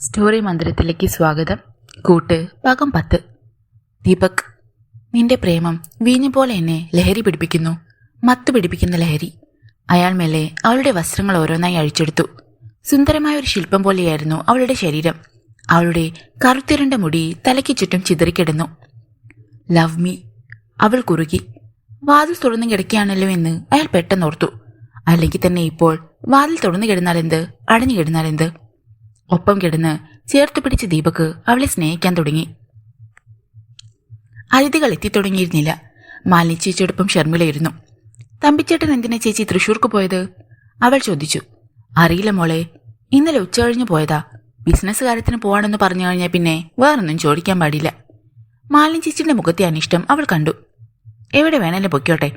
Story മന്ദിരത്തിലേക്ക് സ്വാഗതം. കൂട്ട് ഭാഗം 10. ദീപക്, നിന്റെ പ്രേമം വീഞ്ഞു പോലെ എന്നെ ലഹരി പിടിപ്പിക്കുന്നു. മത്തു പിടിപ്പിക്കുന്ന ലഹരി. അയാൾ മെല്ലെ അവളുടെ വസ്ത്രങ്ങൾ ഓരോന്നായി അഴിച്ചെടുത്തു. സുന്ദരമായ ഒരു ശില്പം പോലെയായിരുന്നു അവളുടെ ശരീരം. അവളുടെ കറുത്തിരണ്ട മുടി തലയ്ക്ക് ചുറ്റും ചിതറിക്കിടന്നു. ലവ് മീ, അവൾ കുറുകി. വാതിൽ തുറന്നു കിടക്കുകയാണല്ലോ എന്ന് അയാൾ പെട്ടെന്നോർത്തു. അല്ലെങ്കിൽ തന്നെ ഇപ്പോൾ വാതിൽ തുറന്നു കിടന്നാലെന്ത്, അടഞ്ഞു കിടന്നാലെന്ത്? ഒപ്പം കിടന്ന് ചേർത്ത് പിടിച്ച് ദീപക് അവളെ സ്നേഹിക്കാൻ തുടങ്ങി. അതിഥികൾ എത്തിത്തുടങ്ങിയിരുന്നില്ല. മാലിനി ചേച്ചിയോടൊപ്പം ഷർമിളയിരുന്നു. തമ്പിച്ചേട്ടൻ എന്തിനാ ചേച്ചി തൃശ്ശൂർക്ക് പോയത്? അവൾ ചോദിച്ചു. അറിയില്ല മോളെ, ഇന്നലെ ഉച്ച കഴിഞ്ഞ് പോയതാ. ബിസിനസ് കാര്യത്തിന് പോവാണെന്ന് പറഞ്ഞു കഴിഞ്ഞാൽ പിന്നെ വേറൊന്നും ചോദിക്കാൻ പാടില്ല. മാലിനി ചേച്ചിയുടെ മുഖത്തെ അനിഷ്ടം അവൾ കണ്ടു. എവിടെ വേണേലും പൊയ്ക്കോട്ടെ,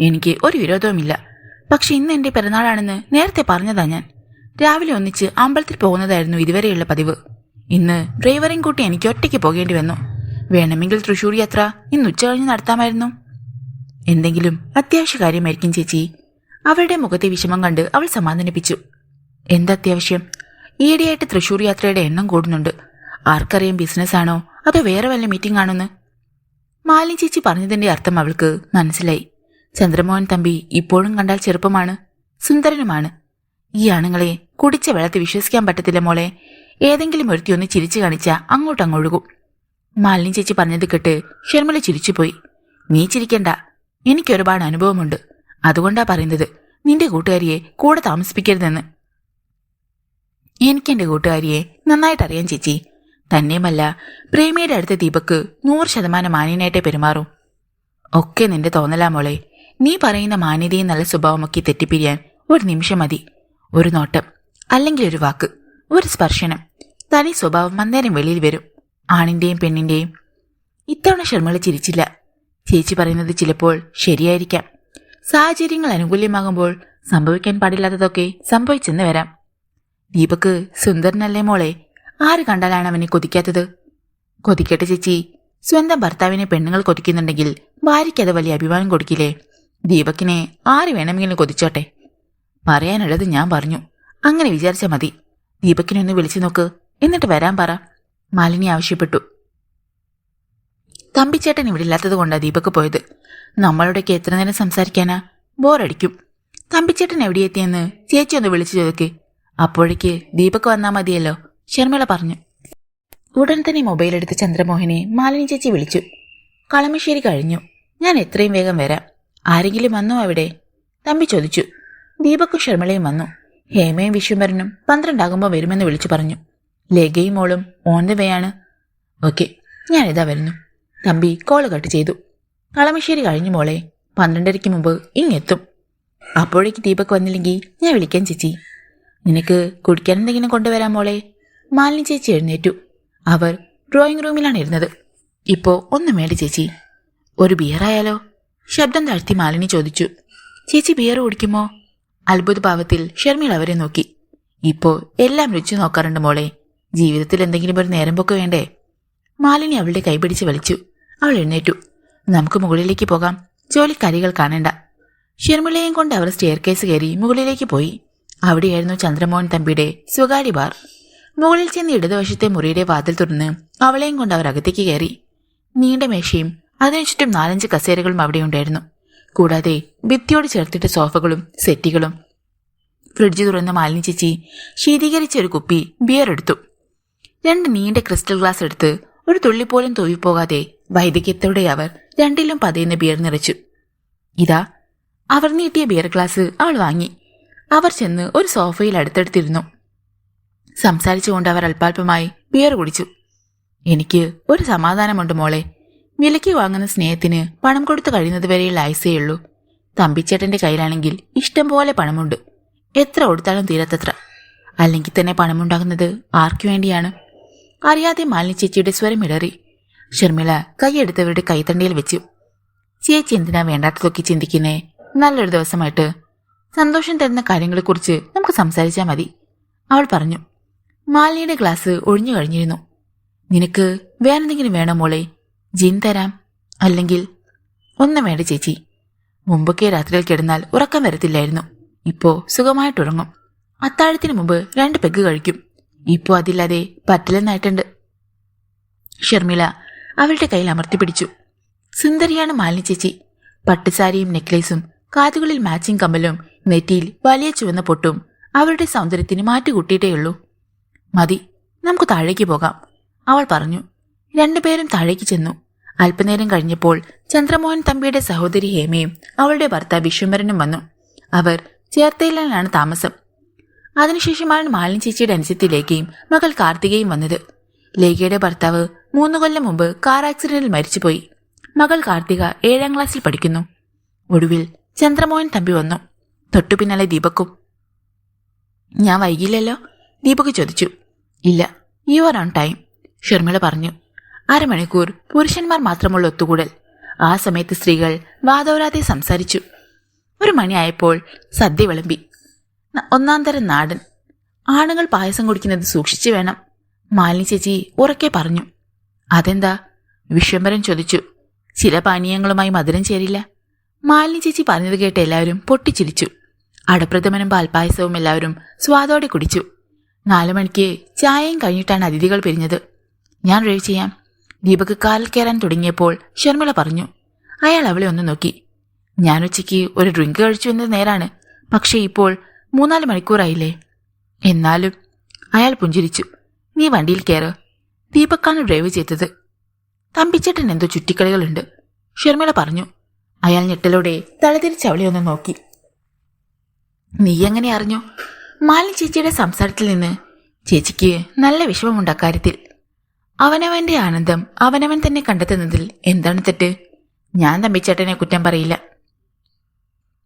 എനിക്ക് ഒരു വിരോധവുമില്ല. പക്ഷെ ഇന്ന് എന്റെ പിറന്നാളാണെന്ന് നേരത്തെ പറഞ്ഞതാ ഞാൻ. രാവിലെ ഒന്നിച്ച് അമ്പലത്തിൽ പോകുന്നതായിരുന്നു ഇതുവരെയുള്ള പതിവ്. ഇന്ന് ഡ്രൈവറേയും കൂട്ടി എനിക്ക് ഒറ്റയ്ക്ക് പോകേണ്ടി വന്നു. വേണമെങ്കിൽ തൃശ്ശൂർ യാത്ര ഇന്ന് ഉച്ച കഴിഞ്ഞ് നടത്താമായിരുന്നു. എന്തെങ്കിലും അത്യാവശ്യ കാര്യമായിരിക്കും ചേച്ചി. അവളുടെ മുഖത്തെ വിഷമം കണ്ട് അവൾ സമാധാനിപ്പിച്ചു. എന്തത്യാവശ്യം? ഈയിടെയായിട്ട് തൃശ്ശൂർ യാത്രയുടെ എണ്ണം കൂടുന്നുണ്ട്. ആർക്കറിയാം ബിസിനസ് ആണോ അതോ വേറെ വല്ല മീറ്റിംഗ് ആണോന്ന്? മാലിനി ചേച്ചി പറഞ്ഞതിന്റെ അർത്ഥം അവൾക്ക് മനസ്സിലായി. ചന്ദ്രമോഹൻ തമ്പി ഇപ്പോഴും കണ്ടാൽ ചെറുപ്പമാണ്, സുന്ദരനുമാണ്. ഈ ആണുങ്ങളെ കുടിച്ച വെള്ളത്തിൽ വിശ്വസിക്കാൻ പറ്റത്തില്ല മോളെ. ഏതെങ്കിലും ഒരുത്തി ഒന്ന് ചിരിച്ചു കാണിച്ചാൽ അങ്ങോട്ടങ്ങൊഴുകും. മാലിനി ചേച്ചി പറഞ്ഞത് കേട്ട് ഷർമിള ചിരിച്ചുപോയി. നീ ചിരിക്കണ്ട, എനിക്കൊരുപാട് അനുഭവമുണ്ട്. അതുകൊണ്ടാ പറയുന്നത് നിന്റെ കൂട്ടുകാരിയെ കൂടെ താമസിപ്പിക്കരുതെന്ന്. എനിക്കെന്റെ കൂട്ടുകാരിയെ നന്നായിട്ടറിയാം ചേച്ചി. തന്നെയുമല്ല, പ്രേമിയുടെ അടുത്ത ദീപക്ക് 100% മാന്യനായിട്ടേ പെരുമാറും. ഒക്കെ നിന്റെ തോന്നലാ മോളെ. നീ പറയുന്ന മാന്യതയും നല്ല സ്വഭാവമൊക്കെ തെറ്റിപ്പിരിയാൻ ഒരു നിമിഷം മതി. ഒരു നോട്ടം, അല്ലെങ്കിൽ ഒരു വാക്ക്, ഒരു സ്പർശനം, തനി സ്വഭാവം അന്നേരം വെളിയിൽ വരും, ആണിന്റെയും പെണ്ണിന്റെയും. ഇത്തവണ ഷർമിള ചിരിച്ചില്ല. ചേച്ചി പറയുന്നത് ചിലപ്പോൾ ശരിയായിരിക്കാം. സാഹചര്യങ്ങൾ അനുകൂല്യമാകുമ്പോൾ സംഭവിക്കാൻ പാടില്ലാത്തതൊക്കെ സംഭവിച്ചെന്ന് വരാം. ദീപക്ക് സുന്ദരനല്ലേ മോളെ? ആര് കണ്ടാലാണ് അവനെ കൊതിക്കാത്തത്? കൊതിക്കട്ടെ ചേച്ചി. സ്വന്തം ഭർത്താവിനെ പെണ്ണുങ്ങൾ കൊതിക്കുന്നുണ്ടെങ്കിൽ ഭാര്യയ്ക്കത് വലിയ അഭിമാനം കൊടുക്കില്ലേ? ദീപക്കിനെ ആര് വേണമെങ്കിലും കൊതിച്ചോട്ടെ. പറയാനുള്ളത് ഞാൻ പറഞ്ഞു. അങ്ങനെ വിചാരിച്ചാൽ മതി. ദീപക്കിനെ ഒന്ന് വിളിച്ചു നോക്ക്, എന്നിട്ട് വരാൻ പറ, മാലിനി ആവശ്യപ്പെട്ടു. തമ്പിച്ചേട്ടൻ ഇവിടെ ഇല്ലാത്തത് കൊണ്ടാ ദീപക്ക് പോയത്. നമ്മളോടൊക്കെ എത്ര നേരം സംസാരിക്കാനാ? ബോറടിക്കും. തമ്പിച്ചേട്ടൻ എവിടെയെത്തിയെന്ന് ചേച്ചി ഒന്ന് വിളിച്ചു ചോദിക്ക്. അപ്പോഴേക്ക് ദീപക്ക് വന്നാ മതിയല്ലോ, ഷർമിള പറഞ്ഞു. ഉടൻ തന്നെ മൊബൈലെടുത്ത് ചന്ദ്രമോഹനെ മാലിനി ചേച്ചി വിളിച്ചു. കളമശ്ശേരി കഴിഞ്ഞു, ഞാൻ എത്രയും വേഗം വരാം. ആരെങ്കിലും വന്നോ അവിടെ? തമ്പി ചോദിച്ചു. ദീപക്കും ഷർമിളയും വന്നു. ഹേമയും വിശ്വംഭരനും 12 വരുമെന്ന് വിളിച്ചു പറഞ്ഞു. ലേഖയും മോളും ഓൺ ദ വേ ആണ്. ഓക്കെ, ഞാനിതാ വരുന്നു. തമ്പി കോള് കട്ട് ചെയ്തു. കളമശ്ശേരി കഴിഞ്ഞു മോളെ, 12:30 മുമ്പ് ഇങ്ങെത്തും. അപ്പോഴേക്ക് ദീപക് വന്നില്ലെങ്കിൽ ഞാൻ വിളിക്കാൻ ചേച്ചി. നിനക്ക് കുടിക്കാൻ എന്തെങ്കിലും കൊണ്ടുവരാൻ മോളെ? മാലിനി ചേച്ചി എഴുന്നേറ്റു. അവർ ഡ്രോയിങ് റൂമിലാണ് ഇരുന്നത്. ഇപ്പോ ഒന്നും വേണ്ട ചേച്ചി. ഒരു ബിയറായാലോ? ശബ്ദം താഴ്ത്തി മാലിനി ചോദിച്ചു. ചേച്ചി ബിയർ കുടിക്കുമോ? അത്ഭുത ഭാവത്തിൽ ഷർമിള അവരെ നോക്കി. ഇപ്പോ എല്ലാം രുചി നോക്കാറുണ്ട് മോളെ. ജീവിതത്തിൽ എന്തെങ്കിലും ഒരു നേരം പോക്ക് വേണ്ടേ? മാലിനി അവളുടെ കൈപിടിച്ച് വലിച്ചു. അവൾ എഴുന്നേറ്റു. നമുക്ക് മുകളിലേക്ക് പോകാം, ജോലിക്കാരികൾ കാണേണ്ട. ഷർമിളയും കൊണ്ട് അവർ സ്റ്റെയർ കേസ് കയറി മുകളിലേക്ക് പോയി. അവിടെയായിരുന്നു ചന്ദ്രമോഹൻ തമ്പിയുടെ സ്വകാര്യ ബാർ. മുകളിൽ ചെന്ന് ഇടതുവശത്തെ മുറിയുടെ വാതിൽ തുറന്ന് അവളെയും കൊണ്ട് അവർ അകത്തേക്ക് കയറി. നീണ്ട മേശയും അതിനു ചുറ്റും 4-5 കസേരകളും അവിടെയുണ്ടായിരുന്നു. കൂടാതെ ഭിത്തിയോട് ചേർത്തിട്ട സോഫകളും സെറ്റികളും. ഫ്രിഡ്ജ് തുറന്ന മാലിനി ചേച്ചി ശീതീകരിച്ച ഒരു കുപ്പി ബിയർ എടുത്തു. 2 നീണ്ട ക്രിസ്റ്റൽ ഗ്ലാസ് എടുത്ത് ഒരു തുള്ളിപ്പോലും തൂവിപ്പോകാതെ വൈദഗ്ധ്യത്തോടെ അവർ 2ലും പതയുന്ന ബിയർ നിറച്ചു. ഇതാ, അവർ നീട്ടിയ ബിയർ ഗ്ലാസ് അവൾ വാങ്ങി. അവർ ചെന്ന് ഒരു സോഫയിൽ അടുത്തടുത്തിരുന്നു. സംസാരിച്ചുകൊണ്ട് അവർ അല്പാൽപമായി ബിയർ കുടിച്ചു. എനിക്ക് ഒരു സമാധാനമുണ്ട് മോളെ. വിലയ്ക്ക് വാങ്ങുന്ന സ്നേഹത്തിന് പണം കൊടുത്തു കഴിയുന്നത് വരെയുള്ള ആയുസേയുള്ളൂ. തമ്പിച്ചേട്ടന്റെ കയ്യിലാണെങ്കിൽ ഇഷ്ടം പോലെ പണമുണ്ട്. എത്ര കൊടുത്താലും തീരത്തത്ര. അല്ലെങ്കിൽ തന്നെ പണമുണ്ടാകുന്നത് ആർക്കു വേണ്ടിയാണ്? അറിയാതെ മാലിനി ചേച്ചിയുടെ സ്വരം ഇടറി. ഷർമിള കൈയെടുത്തവരുടെ കൈത്തണ്ടയിൽ വെച്ചു. ചേച്ചി എന്തിനാ വേണ്ടാത്തതൊക്കെ ചിന്തിക്കുന്നേ? നല്ലൊരു ദിവസമായിട്ട് സന്തോഷം തരുന്ന കാര്യങ്ങളെക്കുറിച്ച് നമുക്ക് സംസാരിച്ചാൽ മതി, അവൾ പറഞ്ഞു. മാലിനിയുടെ ഗ്ലാസ് ഒഴിഞ്ഞു കഴിഞ്ഞിരുന്നു. നിനക്ക് വേറെന്തെങ്കിലും വേണോ മോളെ? ജിൻ തരാം. അല്ലെങ്കിൽ? ഒന്നും വേണ്ട ചേച്ചി. മുമ്പൊക്കെ രാത്രിയിൽ കിടന്നാൽ ഉറക്കം വരത്തില്ലായിരുന്നു. ഇപ്പോ സുഖമായിട്ടുറങ്ങും. അത്താഴത്തിന് മുമ്പ് 2 പെഗ് കഴിക്കും. ഇപ്പോ അതില്ലാതെ പറ്റില്ലെന്നായിട്ടുണ്ട്. ഷർമിള അവളുടെ കയ്യിൽ അമർത്തിപ്പിടിച്ചു. സുന്ദരിയാണ് മാലിനി ചേച്ചി. പട്ടുസാരിയും നെക്ലേസും, കാതുകളിൽ മാച്ചിങ് കമ്മലും, നെറ്റിയിൽ വലിയ ചുവന്ന പൊട്ടും അവളുടെ സൗന്ദര്യത്തിന് മാറ്റുകൂട്ടിയിട്ടേയുള്ളൂ. മതി, നമുക്ക് താഴേക്ക് പോകാം, അവൾ പറഞ്ഞു. രണ്ടുപേരും താഴേക്ക് ചെന്നു. അല്പനേരം കഴിഞ്ഞപ്പോൾ ചന്ദ്രമോഹൻ തമ്പിയുടെ സഹോദരി ഹേമയും അവളുടെ ഭർത്താവ് വിശ്വംഭരനും വന്നു. അവർ ചേർത്തയിലാണ് താമസം. അതിനുശേഷമാണ് മാലിനി ചേച്ചിയുടെ അനുജത്തി ലേഖയും മകൾ കാർത്തികയും വന്നത്. ലേഖയുടെ ഭർത്താവ് 3 കൊല്ലം മുമ്പ് കാർ ആക്സിഡന്റിൽ മരിച്ചുപോയി. മകൾ കാർത്തിക 7ാം ക്ലാസ്സിൽ പഠിക്കുന്നു. ഒടുവിൽ ചന്ദ്രമോഹൻ തമ്പി വന്നു. തൊട്ടു പിന്നാലെ ദീപക്കും. ഞാൻ വൈകില്ലല്ലോ? ദീപക് ചോദിച്ചു. ഇല്ല, you are on time, Sharmila പറഞ്ഞു. 1/2 മണിക്കൂർ പുരുഷന്മാർ മാത്രമുള്ള ഒത്തുകൂടൽ. ആ സമയത്ത് സ്ത്രീകൾ വാതോരാതെ സംസാരിച്ചു. 1 മണിയായപ്പോൾ സദ്യ വിളമ്പി. 1ാം തരം നാടൻ. ആണുങ്ങൾ പായസം കുടിക്കുന്നത് സൂക്ഷിച്ചു വേണം, മാലിനി ചേച്ചി ഉറക്കെ പറഞ്ഞു. അതെന്താ? വിശ്വംഭരൻ ചോദിച്ചു. ചില പാനീയങ്ങളുമായി മധുരം ചേരില്ല. മാലിനി ചേച്ചി പറഞ്ഞത് കേട്ട് എല്ലാവരും പൊട്ടിച്ചിരിച്ചു. അടപ്രഥമനും പാൽപ്പായസവും എല്ലാവരും സ്വാദോടെ കുടിച്ചു. 4 മണിക്ക് ചായയും കഴിഞ്ഞിട്ടാണ് അതിഥികൾ പിരിഞ്ഞത്. ഞാൻ ഡ്രൈവ് ചെയ്യാം, ദീപക് കാറിൽ കയറാൻ തുടങ്ങിയപ്പോൾ ഷർമിള പറഞ്ഞു. അയാൾ അവളെ ഒന്ന് നോക്കി. ഞാൻ ഉച്ചയ്ക്ക് ഒരു ഡ്രിങ്ക് കഴിച്ചു എന്നത് നേരാണ്, പക്ഷേ ഇപ്പോൾ 3-4 മണിക്കൂറായില്ലേ? എന്നാലും. അയാൾ പുഞ്ചിരിച്ചു. നീ വണ്ടിയിൽ കയറ്, ദീപക്കാണ് ഡ്രൈവ് ചെയ്തത്. തമ്പിച്ചേട്ടൻ എന്തോ ചുറ്റിക്കളികളുണ്ട്, ഷർമിള പറഞ്ഞു. അയാൾ ഞെട്ടലോടെ തലതിരിച്ച് അവളെ ഒന്ന് നോക്കി. നീ എങ്ങനെ അറിഞ്ഞു? മാലിനി ചേച്ചിയുടെ സംസാരത്തിൽ നിന്ന്. ചേച്ചിക്ക് നല്ല വിഷമമുണ്ട് അക്കാര്യത്തിൽ. അവനവന്റെ ആനന്ദം അവനവൻ തന്നെ കണ്ടെത്തുന്നതിൽ എന്താണ് തെറ്റ്? ഞാൻ തമ്പിച്ചേട്ടനെ കുറ്റം പറയില്ല.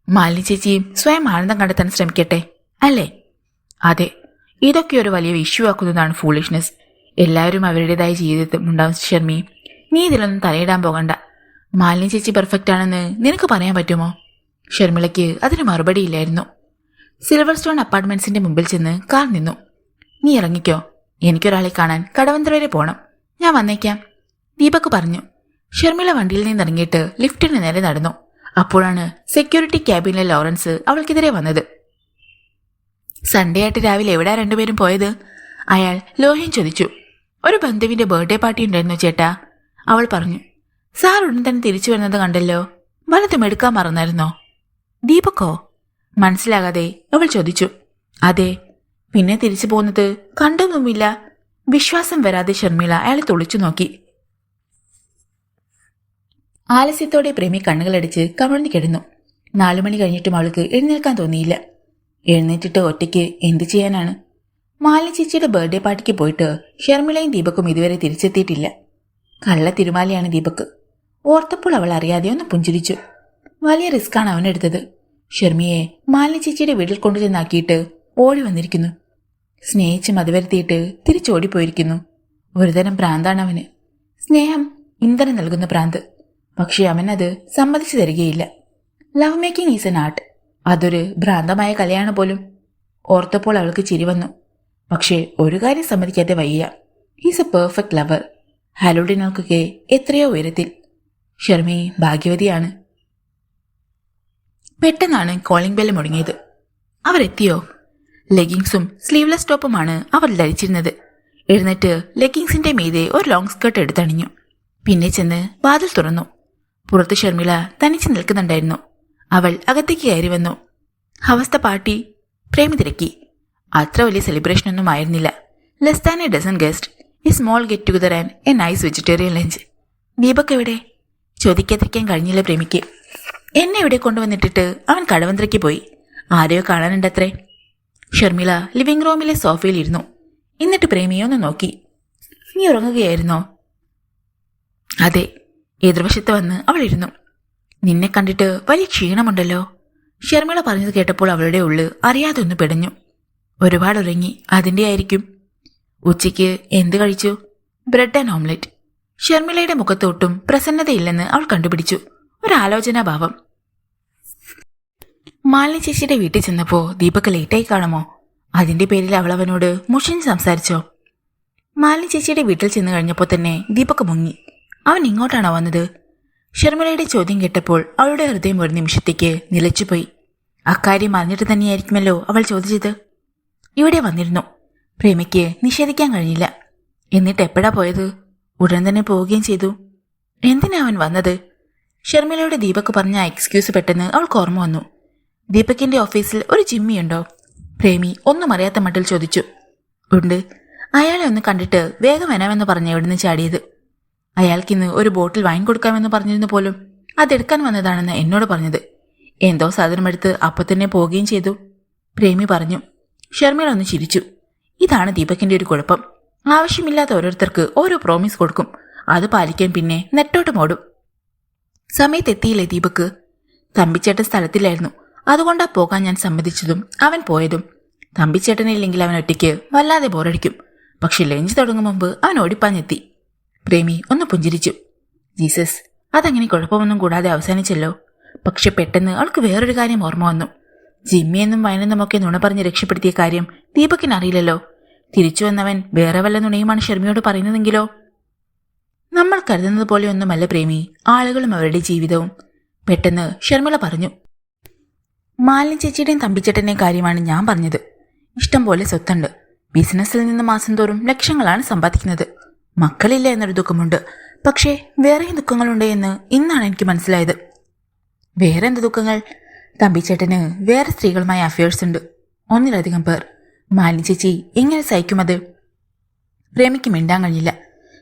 മാലിനി ചേച്ചിയും സ്വയം ആനന്ദം കണ്ടെത്താൻ ശ്രമിക്കട്ടെ, അല്ലേ? അതെ, ഇതൊക്കെ ഒരു വലിയ ഇഷ്യൂ ആക്കുന്നതാണ് ഫൂളിഷ്നെസ്. എല്ലാവരും അവരുടേതായ ജീവിതത്തിൽ ഉണ്ടാവും. ഷർമി, നീ ഇതിലൊന്നും തലയിടാൻ പോകണ്ട. മാലിനി ചേച്ചി പെർഫെക്റ്റ് ആണെന്ന് നിനക്ക് പറയാൻ പറ്റുമോ? ഷർമിളയ്ക്ക് അതിന് മറുപടിയില്ലായിരുന്നു. സിൽവർ സ്റ്റോൺ അപ്പാർട്ട്മെന്റ്സിന്റെ മുമ്പിൽ ചെന്ന് കാർ നിന്നു. നീ ഇറങ്ങിക്കോ, എനിക്കൊരാളെ കാണാൻ കടവന്ത്ര വരെ പോണം, ഞാൻ വന്നേക്കാം, ദീപക് പറഞ്ഞു. ഷർമിള വണ്ടിയിൽ നിന്നിറങ്ങിയിട്ട് ലിഫ്റ്റിന് നേരെ നടന്നു. അപ്പോഴാണ് സെക്യൂരിറ്റി ക്യാബിനിലെ ലോറൻസ് അവൾക്കെതിരെ വന്നത്. സൺഡേ ആയിട്ട് രാവിലെ എവിടാ രണ്ടുപേരും പോയത്? അയാൾ ലോഹ്യം ചോദിച്ചു. ഒരു ബന്ധുവിന്റെ ബർത്ത്ഡേ പാർട്ടി ഉണ്ടായിരുന്നു ചേട്ടാ, അവൾ പറഞ്ഞു. സാർ ഉടൻ തന്നെ തിരിച്ചു വരുന്നത് കണ്ടല്ലോ, വലതും എടുക്കാൻ മറന്നായിരുന്നോ? ദീപക്കോ? മനസ്സിലാകാതെ അവൾ ചോദിച്ചു. അതെ, പിന്നെ തിരിച്ചു പോകുന്നത് കണ്ടൊന്നുമില്ല. വിശ്വാസം വരാതെ ഷർമിള അയാളെ തുളിച്ചു നോക്കി. ആലസ്യത്തോടെ പ്രേമി കണ്ണുകളടിച്ച് കമിഴ്ന്നു കിടന്നു. 4 മണി കഴിഞ്ഞിട്ടും അവൾക്ക് എഴുന്നേൽക്കാൻ തോന്നിയില്ല. എഴുന്നേറ്റിട്ട് ഒറ്റയ്ക്ക് എന്തു ചെയ്യാനാണ്? മാലിനി ചേച്ചിയുടെ ബർത്ത്ഡേ പാർട്ടിക്ക് പോയിട്ട് ഷർമിളയും ദീപക്കും ഇതുവരെ തിരിച്ചെത്തിയിട്ടില്ല. കള്ള തിരുമാലിയാണ് ദീപക്. ഓർത്തപ്പോൾ അവൾ അറിയാതെ ഒന്ന് പുഞ്ചിരിച്ചു. വലിയ റിസ്ക്കാണ് അവനെടുത്തത്. ഷർമിയെ മാലിനി ചേച്ചിയുടെ വീട്ടിൽ കൊണ്ടുചെന്നാക്കിയിട്ട് ഓടി വന്നിരിക്കുന്നു. സ്നേഹിച്ച് മതിവരുത്തിയിട്ട് തിരിച്ചോടിപ്പോയിരിക്കുന്നു. ഒരുതരം ഭ്രാന്താണ് അവന്. സ്നേഹം ഇന്ധനം നൽകുന്ന ഭ്രാന്ത്. പക്ഷെ അവനത് സമ്മതിച്ചു തരികയില്ല. Love making is an art. അതൊരു ഭ്രാന്തമായ കലയാണ് പോലും. ഓർത്തപ്പോൾ അവൾക്ക് ചിരി വന്നു. പക്ഷേ ഒരു കാര്യം സമ്മതിക്കാതെ വയ്യ. He's a perfect lover. ഹാലോഡിനൊക്കെ എത്രയോ ഉയരത്തിൽ. ഷർമി ഭാഗ്യവതിയാണ്. പെട്ടെന്നാണ് കോളിംഗ് ബെല്ല് മുടങ്ങിയത്. അവരെത്തിയോ? ലെഗിങ്സും സ്ലീവ്ലെസ് ടോപ്പുമാണ് അവർ ധരിച്ചിരുന്നത്. എഴുന്നേറ്റ് ലെഗിങ്സിന്റെ മീതെ ഒരു ലോങ് സ്കേർട്ട് എടുത്തണിഞ്ഞു. പിന്നെ ചെന്ന് വാതിൽ തുറന്നു. പുറത്ത് ഷർമിള തനിച്ച് നിൽക്കുന്നുണ്ടായിരുന്നു. അവൾ അകത്തേക്ക് കയറി വന്നു. അവസ്ഥ പാർട്ടി? പ്രേമി തിരക്കി. അത്ര വലിയ സെലിബ്രേഷനൊന്നും ആയിരുന്നില്ല. Less than a dozen guest, a small get together and a nice vegetarian lunch. Deepak എവിടെ? ചോദിക്കാതിരിക്കാൻ കഴിഞ്ഞില്ല പ്രേമിക്ക്. എന്നെ ഇവിടെ കൊണ്ടുവന്നിട്ടിട്ട് അവൻ കടവന്ത്രയ്ക്ക് പോയി. ആരെയോ കാണാനുണ്ടത്രേ. ഷർമിള ലിവിംഗ് റൂമിലെ സോഫയിൽ ഇരുന്നു. എന്നിട്ട് പ്രേമിയെ ഒന്ന് നോക്കി. നീ ഉറങ്ങുകയായിരുന്നോ? അതെ. എതിർവശത്ത് വന്ന് അവൾ ഇരുന്നു. നിന്നെ കണ്ടിട്ട് വലിയ ക്ഷീണമുണ്ടല്ലോ. ഷർമിള പറഞ്ഞത് കേട്ടപ്പോൾ അവളുടെ ഉള്ള് അറിയാതെ ഒന്ന് പിടഞ്ഞു. ഒരുപാട് ഉറങ്ങി, അതിൻ്റെ ആയിരിക്കും. ഉച്ചയ്ക്ക് എന്ത് കഴിച്ചു? Bread and omelette. ഷർമിളയുടെ മുഖത്തൊട്ടും പ്രസന്നതയില്ലെന്ന് അവൾ കണ്ടുപിടിച്ചു. ഒരാലോചനാഭാവം. മാലിനി ചേച്ചിയുടെ വീട്ടിൽ ചെന്നപ്പോ ദീപക് ലേറ്റായി കാണുമോ? അതിന്റെ പേരിൽ അവൾ അവനോട് മുഷിഞ്ഞ് സംസാരിച്ചോ? മാലിനി ചേച്ചിയുടെ വീട്ടിൽ ചെന്ന് കഴിഞ്ഞപ്പോൾ തന്നെ ദീപക് മുങ്ങി. അവൻ ഇങ്ങോട്ടാണോ വന്നത്? ഷർമിളയുടെ ചോദ്യം കേട്ടപ്പോൾ അവളുടെ ഹൃദയം ഒരു നിമിഷത്തേക്ക് നിലച്ചുപോയി. അക്കാര്യം അറിഞ്ഞിട്ട് തന്നെയായിരിക്കുമല്ലോ അവൾ ചോദിച്ചത്. ഇവിടെ വന്നിരുന്നു. പ്രേമിക്ക് നിഷേധിക്കാൻ കഴിഞ്ഞില്ല. എന്നിട്ട് എപ്പോഴാ പോയത്? ഉടൻ തന്നെ പോവുകയും ചെയ്തു. എന്തിനാ അവൻ വന്നത്? ഷർമിളയോട് ദീപക് പറഞ്ഞ എക്സ്ക്യൂസ് പെട്ടെന്ന് അവൾക്ക് ഓർമ്മ വന്നു. ദീപകിന്റെ ഓഫീസിൽ ഒരു ജിമ്മിയുണ്ടോ? പ്രേമി ഒന്നും അറിയാത്ത മട്ടിൽ ചോദിച്ചു. ഉണ്ട്. അയാളെ ഒന്ന് കണ്ടിട്ട് വേഗം വരാമെന്ന് പറഞ്ഞ എവിടുന്ന് ചാടിയത്. അയാൾക്കിന്ന് ഒരു ബോട്ടിൽ വൈൻ കൊടുക്കാമെന്ന് പറഞ്ഞിരുന്നു പോലും. അതെടുക്കാൻ വന്നതാണെന്ന് എന്നോട് പറഞ്ഞത്. എന്തോ സാധനമെടുത്ത് അപ്പൊ തന്നെ പോവുകയും ചെയ്തു, പ്രേമി പറഞ്ഞു. ഷർമിള ഒന്ന് ചിരിച്ചു. ഇതാണ് ദീപകിന്റെ ഒരു കുഴപ്പം. ആവശ്യമില്ലാത്ത ഓരോരുത്തർക്ക് ഓരോ പ്രോമിസ് കൊടുക്കും. അത് പാലിക്കാൻ പിന്നെ നെട്ടോട്ട് മോടും. സമയത്തെത്തിയില്ലേ ദീപക്? തമ്പിച്ചേട്ടൻ സ്ഥലത്തില്ലായിരുന്നു. അതുകൊണ്ടാ പോകാൻ ഞാൻ സമ്മതിച്ചതും അവൻ പോയതും. തമ്പിച്ചേട്ടനില്ലെങ്കിൽ അവൻ ഒറ്റയ്ക്ക് വല്ലാതെ ബോറടിക്കും. പക്ഷെ ലഞ്ച് തുടങ്ങും മുമ്പ് അവൻ ഓടിപ്പാഞ്ഞെത്തി. പ്രേമി ഒന്ന് പുഞ്ചിരിച്ചു. ജീസസ്, അതങ്ങനെ കുഴപ്പമൊന്നും കൂടാതെ അവസാനിച്ചല്ലോ. പക്ഷെ പെട്ടെന്ന് അവൾക്ക് വേറൊരു കാര്യം ഓർമ്മ വന്നു. ജിമ്മിയെന്നും വയനെന്നുമൊക്കെ നുണ പറഞ്ഞ് രക്ഷപ്പെടുത്തിയ കാര്യം ദീപകിന് അറിയില്ലല്ലോ. തിരിച്ചു വന്നവൻ വേറെ വല്ല നുണയുമാണ് ഷർമിയോട് പറയുന്നതെങ്കിലോ? നമ്മൾ കരുതുന്നത് പോലെയൊന്നുമല്ല പ്രേമി ആളുകളും അവരുടെ ജീവിതവും, പെട്ടെന്ന് ഷർമിള പറഞ്ഞു. മാലിന്യ ചേച്ചിയുടെയും തമ്പിച്ചേട്ടൻ്റെയും കാര്യമാണ് ഞാൻ പറഞ്ഞത്. ഇഷ്ടം പോലെ സ്വത്തുണ്ട്. ബിസിനസ്സിൽ നിന്ന് മാസം തോറും ലക്ഷങ്ങളാണ് സമ്പാദിക്കുന്നത്. മക്കളില്ല എന്നൊരു ദുഃഖമുണ്ട്. പക്ഷേ വേറെയും ദുഃഖങ്ങളുണ്ട് എന്ന് ഇന്നാണ് എനിക്ക് മനസ്സിലായത്. വേറെ എന്ത് ദുഃഖങ്ങൾ? തമ്പിച്ചേട്ടന് വേറെ സ്ത്രീകളുമായി അഫയേഴ്സ് ഉണ്ട്, ഒന്നിലധികം പേർ. മാലിന്യ ചേച്ചി എങ്ങനെ സഹിക്കുമത്? പ്രേമിക്ക് മിണ്ടാൻ കഴിഞ്ഞില്ല.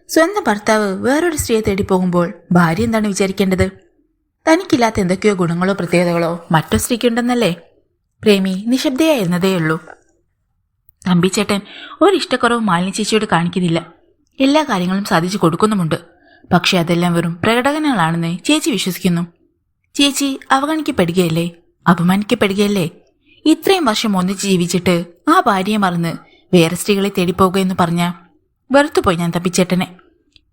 സ്വന്തം ഭർത്താവ് വേറൊരു സ്ത്രീയെ തേടി പോകുമ്പോൾ ഭാര്യ എന്താണ് വിചാരിക്കേണ്ടത്? തനിക്കില്ലാത്ത എന്തൊക്കെയോ ഗുണങ്ങളോ പ്രത്യേകതകളോ മറ്റോ സ്ത്രീക്കുണ്ടെന്നല്ലേ? പ്രേമി നിശബ്ദയായിരുന്നതേയുള്ളൂ. തമ്പിച്ചേട്ടൻ ഒരിഷ്ടക്കുറവ് മാലിന്യ ചേച്ചിയോട് കാണിക്കുന്നില്ല. എല്ലാ കാര്യങ്ങളും സാധിച്ചു കൊടുക്കുന്നുമുണ്ട്. പക്ഷെ അതെല്ലാം വെറും പ്രകടനങ്ങളാണെന്ന് ചേച്ചി വിശ്വസിക്കുന്നു. ചേച്ചി അവഗണിക്കപ്പെടുകയല്ലേ, അപമാനിക്കപ്പെടുകയല്ലേ? ഇത്രയും വർഷം ഒന്നിച്ച് ജീവിച്ചിട്ട് ആ ഭാര്യയെ മറന്ന് വേറെ സ്ത്രീകളെ തേടിപ്പോകുക എന്ന് പറഞ്ഞാൽ വെറുത്തുപോയി ഞാൻ തമ്പിച്ചേട്ടനെ.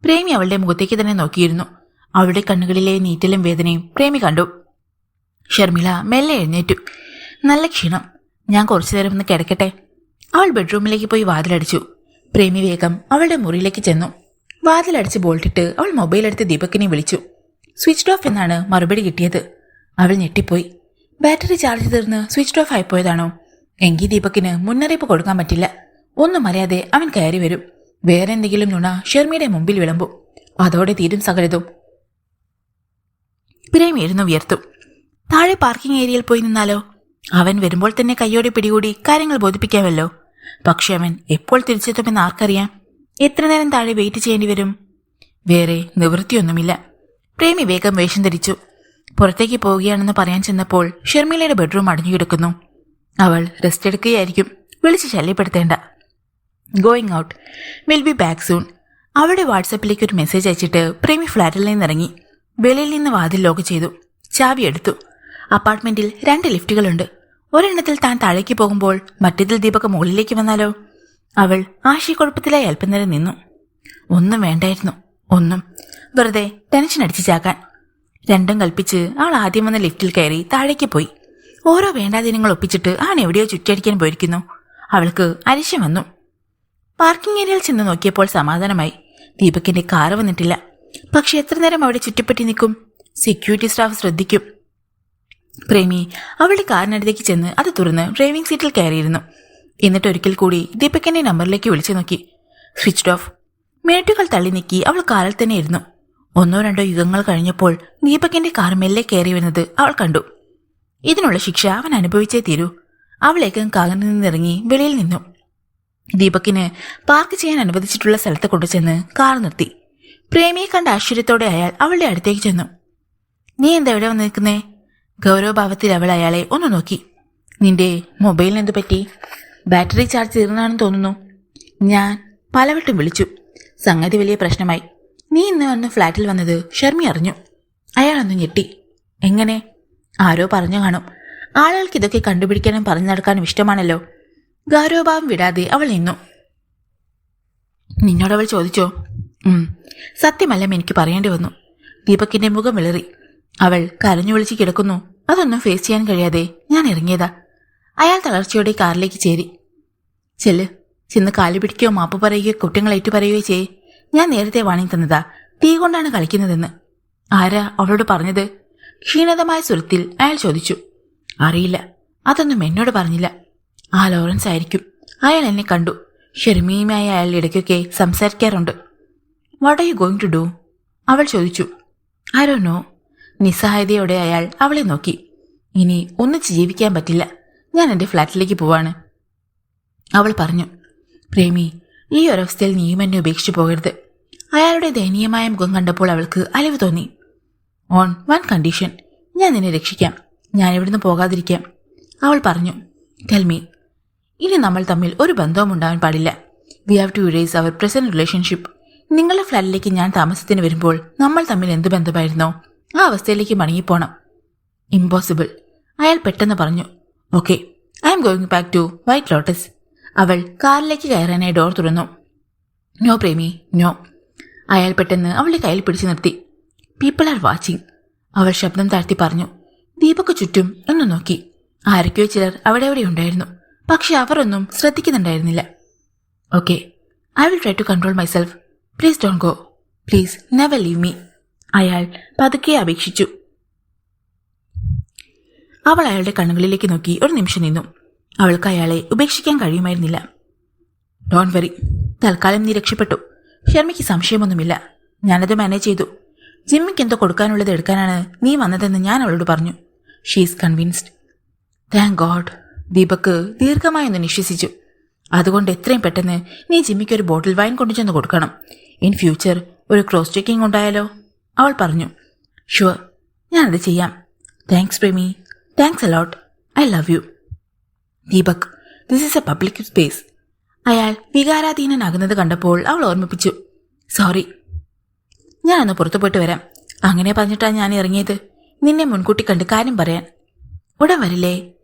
പ്രേമി അവളുടെ മുഖത്തേക്ക് തന്നെ നോക്കിയിരുന്നു. അവളുടെ കണ്ണുകളിലെ നീറ്റലും വേദനയും പ്രേമി കണ്ടു. ഷർമിള മെല്ലെ എഴുന്നേറ്റു. നല്ല ക്ഷീണം, ഞാൻ കുറച്ചു നേരം ഒന്ന് കിടക്കട്ടെ. അവൾ ബെഡ്റൂമിലേക്ക് പോയി വാതിലടിച്ചു. പ്രേമി വേഗം അവളുടെ മുറിയിലേക്ക് ചെന്നു. വാതിലടിച്ച് ബോൾട്ടിട്ട് അവൾ മൊബൈലെടുത്ത് ദീപകിനെ വിളിച്ചു. സ്വിച്ച് ഓഫ് എന്നാണ് മറുപടി കിട്ടിയത്. അവൾ ഞെട്ടിപ്പോയി. ബാറ്ററി ചാർജ് തീർന്ന് സ്വിച്ച് ഓഫ് ആയിപ്പോയതാണോ? എങ്കിൽ ദീപകിന് മുന്നറിയിപ്പ് കൊടുക്കാൻ പറ്റില്ല. ഒന്നും അറിയാതെ അവൻ കയറി വരും. വേറെ എന്തെങ്കിലും നുണ ഷെർമിയുടെ മുമ്പിൽ വിളമ്പും. അതോടെ തീരും സകലതും. പ്രേമി ഇരുന്നു വിയർത്തു. താഴെ പാർക്കിംഗ് ഏരിയയിൽ പോയി നിന്നാലോ? അവൻ വരുമ്പോൾ തന്നെ കയ്യോടെ പിടികൂടി കാര്യങ്ങൾ ബോധിപ്പിക്കാമല്ലോ. പക്ഷെ അവൻ എപ്പോൾ തിരിച്ചെത്തുമെന്ന് ആർക്കറിയാം? എത്ര നേരം താഴെ വെയിറ്റ് ചെയ്യേണ്ടി വരും? വേറെ നിവൃത്തിയൊന്നുമില്ല. പ്രേമി വേഗം വേഷം ധരിച്ചു. പുറത്തേക്ക് പോവുകയാണെന്ന് പറയാൻ ചെന്നപ്പോൾ ഷർമിളയുടെ ബെഡ്റൂം അടഞ്ഞുകിടക്കുന്നു. അവൾ റെസ്റ്റ് എടുക്കുകയായിരിക്കും. വിളിച്ച് ശല്യപ്പെടുത്തേണ്ട. Going out, will be back soon. അവളുടെ വാട്സാപ്പിലേക്ക് ഒരു മെസ്സേജ് അയച്ചിട്ട് പ്രേമി ഫ്ലാറ്റിൽ നിന്നിറങ്ങി. വെളിയിൽ നിന്ന് വാതിൽ ലോക്ക് ചെയ്തു. ചാവി എടുത്തു. അപ്പാർട്ട്മെന്റിൽ 2 ലിഫ്റ്റുകളുണ്ട്. ഒരെണ്ണത്തിൽ താൻ താഴേക്ക് പോകുമ്പോൾ മറ്റേതിൽ ദീപക് മുകളിലേക്ക് വന്നാലോ? അവൾ ആശയക്കുഴപ്പത്തിലായി അല്പനേരം നിന്നു. ഒന്നും വേണ്ടായിരുന്നു, ഒന്നും. വെറുതെ ടെൻഷൻ അടിച്ചു ചാക്കാൻ. രണ്ടും കൽപ്പിച്ച് അവൾ ആദ്യം വന്ന ലിഫ്റ്റിൽ കയറി താഴേക്ക് പോയി. ഓരോ വേണ്ടാദിനങ്ങൾ ഒപ്പിച്ചിട്ട് അവൻ എവിടെയോ ചുറ്റടിക്കാൻ പോയിരിക്കുന്നു. അവൾക്ക് അരിശം വന്നു. പാർക്കിംഗ് ഏരിയയിൽ ചെന്ന് നോക്കിയപ്പോൾ സമാധാനമായി. ദീപകിന്റെ കാറ് വന്നിട്ടില്ല. പക്ഷെ എത്ര നേരം അവിടെ ചുറ്റിപ്പറ്റി നിൽക്കും? സെക്യൂരിറ്റി സ്റ്റാഫ് ശ്രദ്ധിക്കും. പ്രേമി അവളുടെ കാറിനടുത്തേക്ക് ചെന്ന് അത് തുറന്ന് ഡ്രൈവിംഗ് സീറ്റിൽ കയറിയിരുന്നു. എന്നിട്ട് ഒരിക്കൽ കൂടി ദീപകിന്റെ നമ്പറിലേക്ക് വിളിച്ചു നോക്കി. Switch off. മിനിറ്റുകൾ തള്ളി നീക്കി അവൾ കാറിൽ തന്നെ ഇരുന്നു. 1-2 യുഗങ്ങൾ കഴിഞ്ഞപ്പോൾ ദീപകിന്റെ കാർ മെല്ലെ കയറി വരുന്നത് അവൾ കണ്ടു. ഇതിനുള്ള ശിക്ഷ അവൻ അനുഭവിച്ചേ തീരൂ. അവളേക്കും കാറിൽ നിന്നിറങ്ങി വെളിയിൽ നിന്നു. ദീപകിന് പാർക്ക് ചെയ്യാൻ അനുവദിച്ചിട്ടുള്ള സ്ഥലത്ത് കൊണ്ടുചെന്ന് കാർ നിർത്തി. പ്രേമിയെ കണ്ട ആശ്ചര്യത്തോടെ അയാൾ അവളുടെ അടുത്തേക്ക് ചെന്നു. നീ എന്താ എവിടെ വന്ന് നിൽക്കുന്നേ? ഗൗരവഭാവത്തിൽ അവൾ അയാളെ ഒന്ന് നോക്കി. നിന്റെ മൊബൈലിന് എന്തു പറ്റി? ബാറ്ററി ചാർജ് തീർന്നാണെന്ന് തോന്നുന്നു. ഞാൻ പലവട്ടം വിളിച്ചു. സംഗതി വലിയ പ്രശ്നമായി. നീ ഇന്ന് വന്ന് ഫ്ലാറ്റിൽ വന്നത് ഷർമി അറിഞ്ഞു. അയാളൊന്ന് ഞെട്ടി. എങ്ങനെ? ആരോ പറഞ്ഞു കാണും. ആളുകൾക്ക് ഇതൊക്കെ കണ്ടുപിടിക്കാനും പറഞ്ഞു നടക്കാനും ഇഷ്ടമാണല്ലോ. ഗൗരവഭാവം വിടാതെ അവൾ നിന്നു. നിന്നോടവൾ ചോദിച്ചോ? സത്യമല്ല, എനിക്ക് പറയേണ്ടി വന്നു. ദീപകിന്റെ മുഖം വിളറി. അവൾ കരഞ്ഞു വിളിച്ച് കിടക്കുന്നു. അതൊന്നും ഫേസ് ചെയ്യാൻ കഴിയാതെ ഞാൻ ഇറങ്ങിയതാ. അയാൾ തളർച്ചയോടെ കാറിലേക്ക് ചേരി. ചെന്ന് കാലു പിടിക്കുകയോ മാപ്പ് പറയുകയോ കുറ്റങ്ങൾ ഏറ്റുപറയുകയോ ചെയ്യേ. ഞാൻ നേരത്തെ വാണി തന്നതാ, തീ കൊണ്ടാണ് കളിക്കുന്നതെന്ന്. ആരാ അവളോട് പറഞ്ഞത്? ക്ഷീണിതമായ സ്വരത്തിൽ അയാൾ ചോദിച്ചു. അറിയില്ല, അതൊന്നും എന്നോട് പറഞ്ഞില്ല. ആ ലോറൻസ് ആയിരിക്കും. അയാൾ എന്നെ കണ്ടു. ഷെർമിയുമായി അയാൾ ഇടയ്ക്കൊക്കെ സംസാരിക്കാറുണ്ട്. What are you going to do? അവൾ ചോദിച്ചു. I don't know. നിസ്സഹായതയോടെ അയാൾ അവളെ നോക്കി. ഇനി ഒന്നിച്ച് ജീവിക്കാൻ പറ്റില്ല, ഞാൻ എൻ്റെ ഫ്ലാറ്റിലേക്ക് പോവാണ്, അവൾ പറഞ്ഞു. പ്രേമി, ഈ ഒരവസ്ഥയിൽ നീയും എന്നെ ഉപേക്ഷിച്ചു പോകരുത്. അയാളുടെ ദയനീയമായ മുഖം കണ്ടപ്പോൾ അവൾക്ക് അലിവ് തോന്നി. ഓൺ വൺ കണ്ടീഷൻ, ഞാൻ നിന്നെ രക്ഷിക്കാം, ഞാൻ ഇവിടുന്ന് പോകാതിരിക്കാം, അവൾ പറഞ്ഞു. Tell me. ഇനി നമ്മൾ തമ്മിൽ ഒരു ബന്ധവും ഉണ്ടാവാൻ പാടില്ല. We have to erase our present relationship. നിങ്ങളുടെ ഫ്ലാറ്റിലേക്ക് ഞാൻ താമസത്തിന് വരുമ്പോൾ നമ്മൾ തമ്മിൽ എന്ത് ബന്ധമായിരുന്നോ ആ അവസ്ഥയിലേക്ക് മടങ്ങിപ്പോണം. ഇമ്പോസിബിൾ, അയാൾ പെട്ടെന്ന് പറഞ്ഞു. Okay, I'm going back to White Lotus. അവൾ കാറിലേക്ക് കയറാനായി ഡോർ തുറന്നു. No Premi, no. അയാൾ പെട്ടെന്ന് അവളുടെ കയ്യിൽ പിടിച്ചു നിർത്തി. പീപ്പിൾ ആർ വാച്ചിങ്, അവൾ ശബ്ദം താഴ്ത്തി പറഞ്ഞു. ദീപക്ക് ചുറ്റും ഒന്ന് നോക്കി. ആരൊക്കെയോ ചിലർ അവിടെ അവിടെ ഉണ്ടായിരുന്നു, പക്ഷെ അവർ ഒന്നും ശ്രദ്ധിക്കുന്നുണ്ടായിരുന്നില്ല. Okay, I will try to control myself. Please don't go, please never leave me, അയാൾ പതുക്കെ അപേക്ഷിച്ചു. അവൾ അയാളുടെ കണ്ണുകളിലേക്ക് നോക്കി ഒരു നിമിഷം നിന്നു. അവൾക്ക് അയാളെ ഉപേക്ഷിക്കാൻ കഴിയുമായിരുന്നില്ല. ഡോണ്ട് വറി, തൽക്കാലം നീ രക്ഷപ്പെട്ടു. ഷർമിക്ക് സംശയമൊന്നുമില്ല, ഞാനത് മാനേജ് ചെയ്തു. ജിമ്മിക്ക് എന്തോ കൊടുക്കാനുള്ളത് എടുക്കാനാണ് നീ വന്നതെന്ന് ഞാൻ അവളോട് പറഞ്ഞു. She is convinced. Thank God. Deepak ദീർഘമായൊന്ന് നിശ്വസിച്ചു. അതുകൊണ്ട് എത്രയും പെട്ടെന്ന് നീ ജിമ്മിക്ക് ഒരു ബോട്ടിൽ വൈൻ കൊണ്ടുചെന്ന് കൊടുക്കണം. ഇൻ ഫ്യൂച്ചർ ഒരു ക്രോസ് ചെക്കിംഗ് ഉണ്ടായാലോ, അവൾ പറഞ്ഞു. ഷുവർ, ഞാനത് ചെയ്യാം. Thanks Premi, thanks a lot. I love you. Deepak, this is a public space. അയാൾ വികാരാധീനനാകുന്നത് കണ്ടപ്പോൾ അവൾ ഓർമ്മിപ്പിച്ചു. സോറി, ഞാനൊന്ന് പുറത്തു പോയിട്ട് വരാം. അങ്ങനെ പറഞ്ഞിട്ടാണ് ഞാൻ ഇറങ്ങിയത്, നിന്നെ മുൻകൂട്ടി കണ്ട് കാര്യം പറയാൻ. ഉടൻ വരില്ലേ,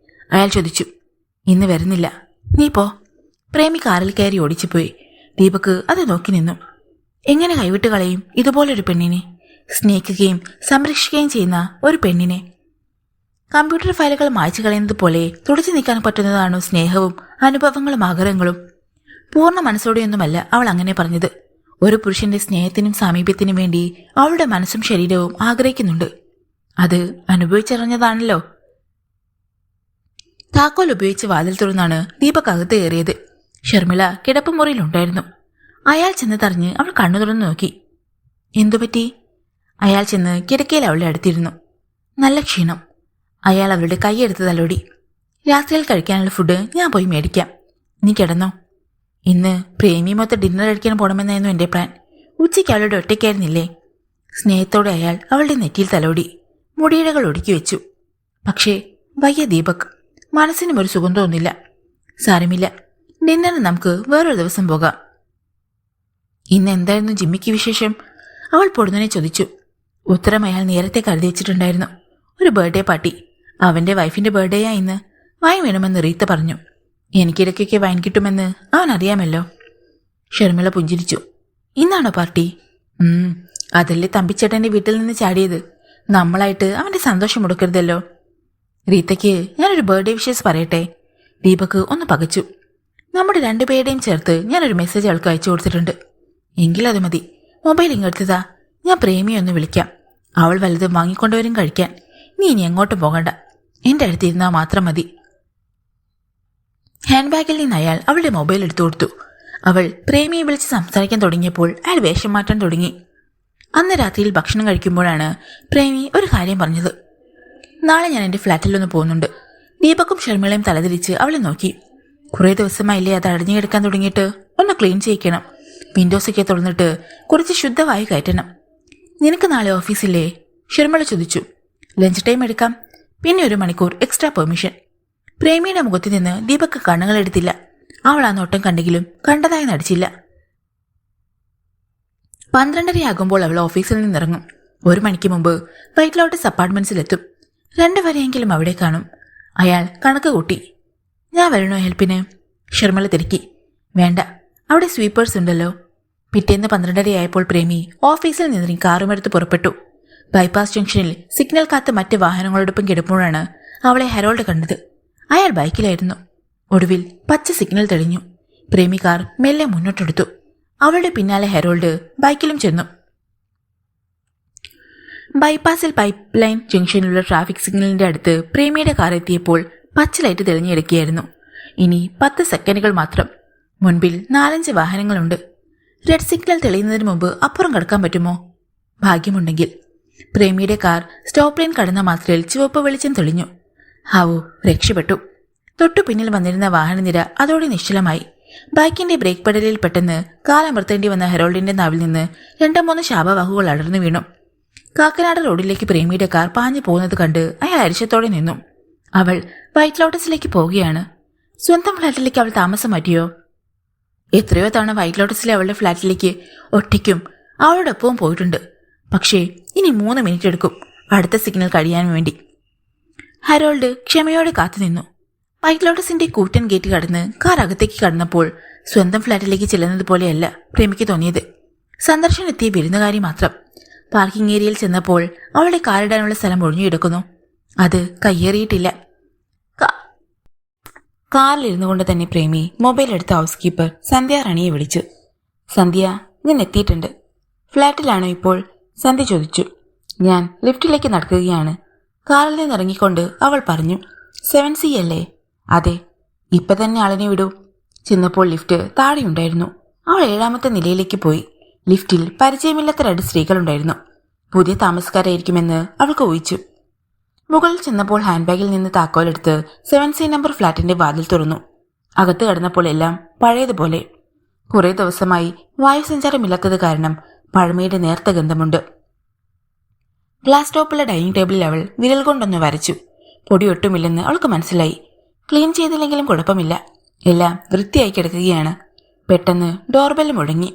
അയാൾ ചോദിച്ചു. ഇന്ന് വരുന്നില്ല, നീ പോ. പ്രേമി കാറിൽ കയറി ഓടിച്ചുപോയി. ദീപക് അത് നോക്കി നിന്നു. എങ്ങനെ കൈവിട്ട് കളയും ഇതുപോലൊരു പെണ്ണിനെ, സ്നേഹിക്കുകയും സംരക്ഷിക്കുകയും ചെയ്യുന്ന ഒരു പെണ്ണിനെ? കമ്പ്യൂട്ടർ ഫയലുകൾ മായ്ച്ചു കളയുന്നത് പോലെ തുടച്ചു നീക്കാൻ പറ്റുന്നതാണോ സ്നേഹവും അനുഭവങ്ങളും ആഗ്രഹങ്ങളും? പൂർണ്ണ മനസ്സോടെയൊന്നുമല്ല അവൾ അങ്ങനെ പറഞ്ഞത്. ഒരു പുരുഷന്റെ സ്നേഹത്തിനും സാമീപ്യത്തിനും വേണ്ടി അവളുടെ മനസ്സും ശരീരവും ആഗ്രഹിക്കുന്നുണ്ട്. അത് അനുഭവിച്ചറിഞ്ഞതാണല്ലോ. താക്കോൽ ഉപയോഗിച്ച് വാതിൽ തുറന്നാണ് ദീപക് അകത്ത് കയറിയത്. ഷർമിള കിടപ്പുമുറിയിലുണ്ടായിരുന്നു. അയാൾ ചെന്ന് തറിഞ്ഞ് അവൾ കണ്ണു തുറന്നു നോക്കി. എന്തുപറ്റി? അയാൾ ചെന്ന് കിടക്കയിൽ അവളെ അടുത്തിരുന്നു. നല്ല ക്ഷീണം. അയാൾ അവളുടെ കൈയെടുത്ത് തലോടി. രാത്രിയിൽ കഴിക്കാനുള്ള ഫുഡ് ഞാൻ പോയി മേടിക്കാം, നീ കിടന്നോ. ഇന്ന് പ്രേമിയുമൊത്ത് ഡിന്നർ കഴിക്കാൻ പോകണമെന്നായിരുന്നു എൻ്റെ പ്ലാൻ. ഉച്ചയ്ക്ക് അവളുടെ ഒറ്റയ്ക്കായിരുന്നില്ലേ? സ്നേഹത്തോടെ അയാൾ അവളുടെ നെറ്റിയിൽ തലോടി മുടിയിഴകൾ ഒടുക്കി വെച്ചു. പക്ഷേ വയ്യ ദീപക്, മനസ്സിനും ഒരു സുഖം തോന്നില്ല. സാരമില്ല, ഡിന്നറിന് നമുക്ക് വേറൊരു ദിവസം പോകാം. ഇന്ന് എന്തായിരുന്നു ജിമ്മിക്ക് വിശേഷം? അവൾ പൊടുന്നനെ ചോദിച്ചു. ഉത്തരം അയാൾ നേരത്തെ കരുതി വെച്ചിട്ടുണ്ടായിരുന്നു. ഒരു ബർത്ത്ഡേ പാർട്ടി. അവന്റെ വൈഫിന്റെ ബർത്ത്ഡേയാ ഇന്ന്. വൈൻ വേണമെന്ന് റീത്ത പറഞ്ഞു. എനിക്കിടയ്ക്കൊക്കെ വൈൻ കിട്ടുമെന്ന് അവൻ അറിയാമല്ലോ. ഷർമിള പുഞ്ചിരിച്ചു. ഇന്നാണോ പാർട്ടി? അതല്ലേ തമ്പിച്ചേട്ടന്റെ വീട്ടിൽ നിന്ന് ചാടിയത്. നമ്മളായിട്ട് അവന്റെ സന്തോഷം മുടക്കരുതല്ലോ. റീത്തയ്ക്ക് ഞാനൊരു ബർത്ത്ഡേ വിഷസ് പറയട്ടെ? ദീപക് ഒന്ന് പകച്ചു. നമ്മുടെ രണ്ടുപേരുടെയും ചേർത്ത് ഞാനൊരു മെസ്സേജ് അവൾക്ക് അയച്ചു കൊടുത്തിട്ടുണ്ട്. എങ്കിലത് മതി. മൊബൈൽ ഇങ്ങെടുത്തതാ, ഞാൻ പ്രേമിയെ ഒന്ന് വിളിക്കാം. അവൾ വല്ലതും വാങ്ങിക്കൊണ്ടുവരും കഴിക്കാൻ. നീ ഇനി എങ്ങോട്ടും പോകണ്ട, എന്റെ അടുത്തിരുന്നാൽ മാത്രം മതി. ഹാൻഡ് ബാഗിൽ നിന്ന് അയാൾ അവളുടെ മൊബൈൽ എടുത്തു കൊടുത്തു. അവൾ പ്രേമിയെ വിളിച്ച് സംസാരിക്കാൻ തുടങ്ങിയപ്പോൾ അയാൾ വേഷം മാറ്റാൻ തുടങ്ങി. അന്ന് രാത്രിയിൽ ഭക്ഷണം കഴിക്കുമ്പോഴാണ് പ്രേമി ഒരു കാര്യം പറഞ്ഞത്. നാളെ ഞാൻ എൻ്റെ ഫ്ലാറ്റിലൊന്ന് പോകുന്നുണ്ട്. ദീപക്കും ഷർമിളയും തലതിരിച്ച് അവളെ നോക്കി. കുറേ ദിവസമായില്ലേ അത് അടഞ്ഞുകിടക്കാൻ തുടങ്ങിയിട്ട്? ഒന്ന് ക്ലീൻ ചെയ്യിക്കണം. വിൻഡോസൊക്കെ തുറന്നിട്ട് കുറച്ച് ശുദ്ധവായു കയറ്റണം. നിനക്ക് നാളെ ഓഫീസില്ലേ? ഷർമിള ചോദിച്ചു. ലഞ്ച് ടൈം എടുക്കാം, പിന്നെ 1 മണിക്കൂർ എക്സ്ട്രാ പെർമിഷൻ. പ്രേമിയുടെ മുഖത്ത് നിന്ന് ദീപക് കണ്ണുകളെടുത്തില്ല. അവൾ ആ നോട്ടം കണ്ടെങ്കിലും കണ്ടതായി നടിച്ചില്ല. 12:30 അവൾ ഓഫീസിൽ നിന്നിറങ്ങും. 1 മണിക്ക് മുമ്പ് വൈറ്റ് ലോട്ടസ് അപ്പാർട്ട്മെന്റ്സിലെത്തും. 2 വരെയെങ്കിലും അവിടെ കാണും. അയാൾ കണക്ക് കൂട്ടി. ഞാൻ വരണോ ഹെൽപ്പിന്? ഷർമിള തിരക്കി. വേണ്ട, അവിടെ സ്വീപ്പേഴ്സ് ഉണ്ടല്ലോ. പിറ്റേന്ന് 12:30 പ്രേമി ഓഫീസിൽ നിന്നിറങ്ങി കാറുമെടുത്ത് പുറപ്പെട്ടു. ബൈപ്പാസ് ജംഗ്ഷനിൽ സിഗ്നൽ കാത്ത് മറ്റ് വാഹനങ്ങളോടൊപ്പം കിടക്കുമ്പോഴാണ് അവളെ ഹെറോൾഡ് കണ്ടത്. അയാൾ ബൈക്കിലായിരുന്നു. ഒടുവിൽ പച്ച സിഗ്നൽ തെളിഞ്ഞു. പ്രേമി കാർ മെല്ലെ മുന്നോട്ടെടുത്തു. അവളുടെ പിന്നാലെ ഹെറോൾഡ് ബൈക്കിലും ചെന്നു. ബൈപ്പാസിൽ പൈപ്പ് ലൈൻ ജംഗ്ഷനിലുള്ള ട്രാഫിക് സിഗ്നലിന്റെ അടുത്ത് പ്രേമിയുടെ കാർ എത്തിയപ്പോൾ പച്ച ലൈറ്റ് തെളിഞ്ഞെടുക്കുകയായിരുന്നു. ഇനി 10 സെക്കൻഡുകൾ മാത്രം. മുൻപിൽ 4-5 വാഹനങ്ങളുണ്ട്. റെഡ് സിഗ്നൽ തെളിയുന്നതിന് മുമ്പ് അപ്പുറം കടക്കാൻ പറ്റുമോ? ഭാഗ്യമുണ്ടെങ്കിൽ. പ്രേമിയുടെ കാർ സ്റ്റോപ്പ് ലൈൻ കടന്ന മാത്രയിൽ ചുവപ്പ് വെളിച്ചം തെളിഞ്ഞു. ഹാവൂ, രക്ഷപ്പെട്ടു. തൊട്ടു പിന്നിൽ വന്നിരുന്ന വാഹനനിര അതോടെ നിശ്ചലമായി. ബൈക്കിന്റെ ബ്രേക്ക് പെഡലിൽ പെട്ടെന്ന് കാലമർത്തേണ്ടി വന്ന ഹെറോൾഡിന്റെ നാവിൽ നിന്ന് 2-3 ശാപവാക്കുകൾ അടർന്നു വീണു. കാക്കനാട് റോഡിലേക്ക് പ്രേമിയുടെ കാർ പാഞ്ഞു പോകുന്നത് കണ്ട് അയാൾ അരിശത്തോടെ നിന്നു. അവൾ വൈറ്റ് ലോട്ടസിലേക്ക് പോവുകയാണ്. സ്വന്തം ഫ്ലാറ്റിലേക്ക് അവൾ താമസം മാറ്റിയോ? എത്രയോ തവണ വൈറ്റ് ലോട്ടസിലെ അവളുടെ ഫ്ലാറ്റിലേക്ക് ഒറ്റയ്ക്കും അവളോടൊപ്പവും പോയിട്ടുണ്ട്. പക്ഷേ ഇനി 3 മിനിറ്റ് എടുക്കും അടുത്ത സിഗ്നൽ കഴിയാൻ വേണ്ടി. ഹരോൾഡ് ക്ഷമയോടെ കാത്തുനിന്നു. വൈറ്റ് ലോട്ടസിന്റെ കൂറ്റൻ ഗേറ്റ് കടന്ന് കാർ അകത്തേക്ക് കടന്നപ്പോൾ സ്വന്തം ഫ്ലാറ്റിലേക്ക് ചെല്ലുന്നത് പോലെയല്ല പ്രേമിക്ക് തോന്നിയത്. സന്ദർശനെത്തിയ വിരുന്നുകാരി മാത്രം. പാർക്കിംഗ് ഏരിയയിൽ ചെന്നപ്പോൾ അവളുടെ കാറിടാനുള്ള സ്ഥലം ഒഴിഞ്ഞുകിടക്കുന്നു. അത് കയ്യേറിയിട്ടില്ല. കാറിലിരുന്നു കൊണ്ട് തന്നെ പ്രേമി മൊബൈൽ എടുത്ത ഹൗസ് കീപ്പർ സന്ധ്യ റാണിയെ വിളിച്ചു. സന്ധ്യ, ഞാൻ എത്തിയിട്ടുണ്ട്. ഫ്ലാറ്റിലാണോ ഇപ്പോൾ? സന്ധ്യ ചോദിച്ചു. ഞാൻ ലിഫ്റ്റിലേക്ക് നടക്കുകയാണ്. കാറിൽ നിന്നിറങ്ങിക്കൊണ്ട് അവൾ പറഞ്ഞു. 7C അല്ലേ? അതെ. ഇപ്പൊ തന്നെ ആളിനെ വിടൂ. ചെന്നപ്പോൾ ലിഫ്റ്റ് താഴെയുണ്ടായിരുന്നു. അവൾ 7ാമത്തെ നിലയിലേക്ക് പോയി. ലിഫ്റ്റിൽ പരിചയമില്ലാത്ത 2 സ്ത്രീകളുണ്ടായിരുന്നു. പുതിയ താമസക്കാരായിരിക്കുമെന്ന് അവൾക്ക് ഊഹിച്ചു. മുകളിൽ ചെന്നപ്പോൾ ഹാൻഡ് ബാഗിൽ നിന്ന് താക്കോലെടുത്ത് 7C നമ്പർ ഫ്ലാറ്റിന്റെ വാതിൽ തുറന്നു. അകത്ത് കടന്നപ്പോൾ എല്ലാം പഴയതുപോലെ. കുറെ ദിവസമായി വായുസഞ്ചാരമില്ലാത്തത് കാരണം പഴമയുടെ നേർത്ത ഗന്ധമുണ്ട്. ഗ്ലാസ് ടോപ്പുള്ള ഡൈനിങ് ടേബിളിൽ അവൾ വിരൽ കൊണ്ടൊന്ന് വരച്ചു. പൊടിയൊട്ടുമില്ലെന്ന് അവൾക്ക് മനസ്സിലായി. ക്ലീൻ ചെയ്തില്ലെങ്കിലും കുഴപ്പമില്ല, എല്ലാം വൃത്തിയായി കിടക്കുകയാണ്. പെട്ടെന്ന് ഡോർബെൽ മുഴങ്ങി.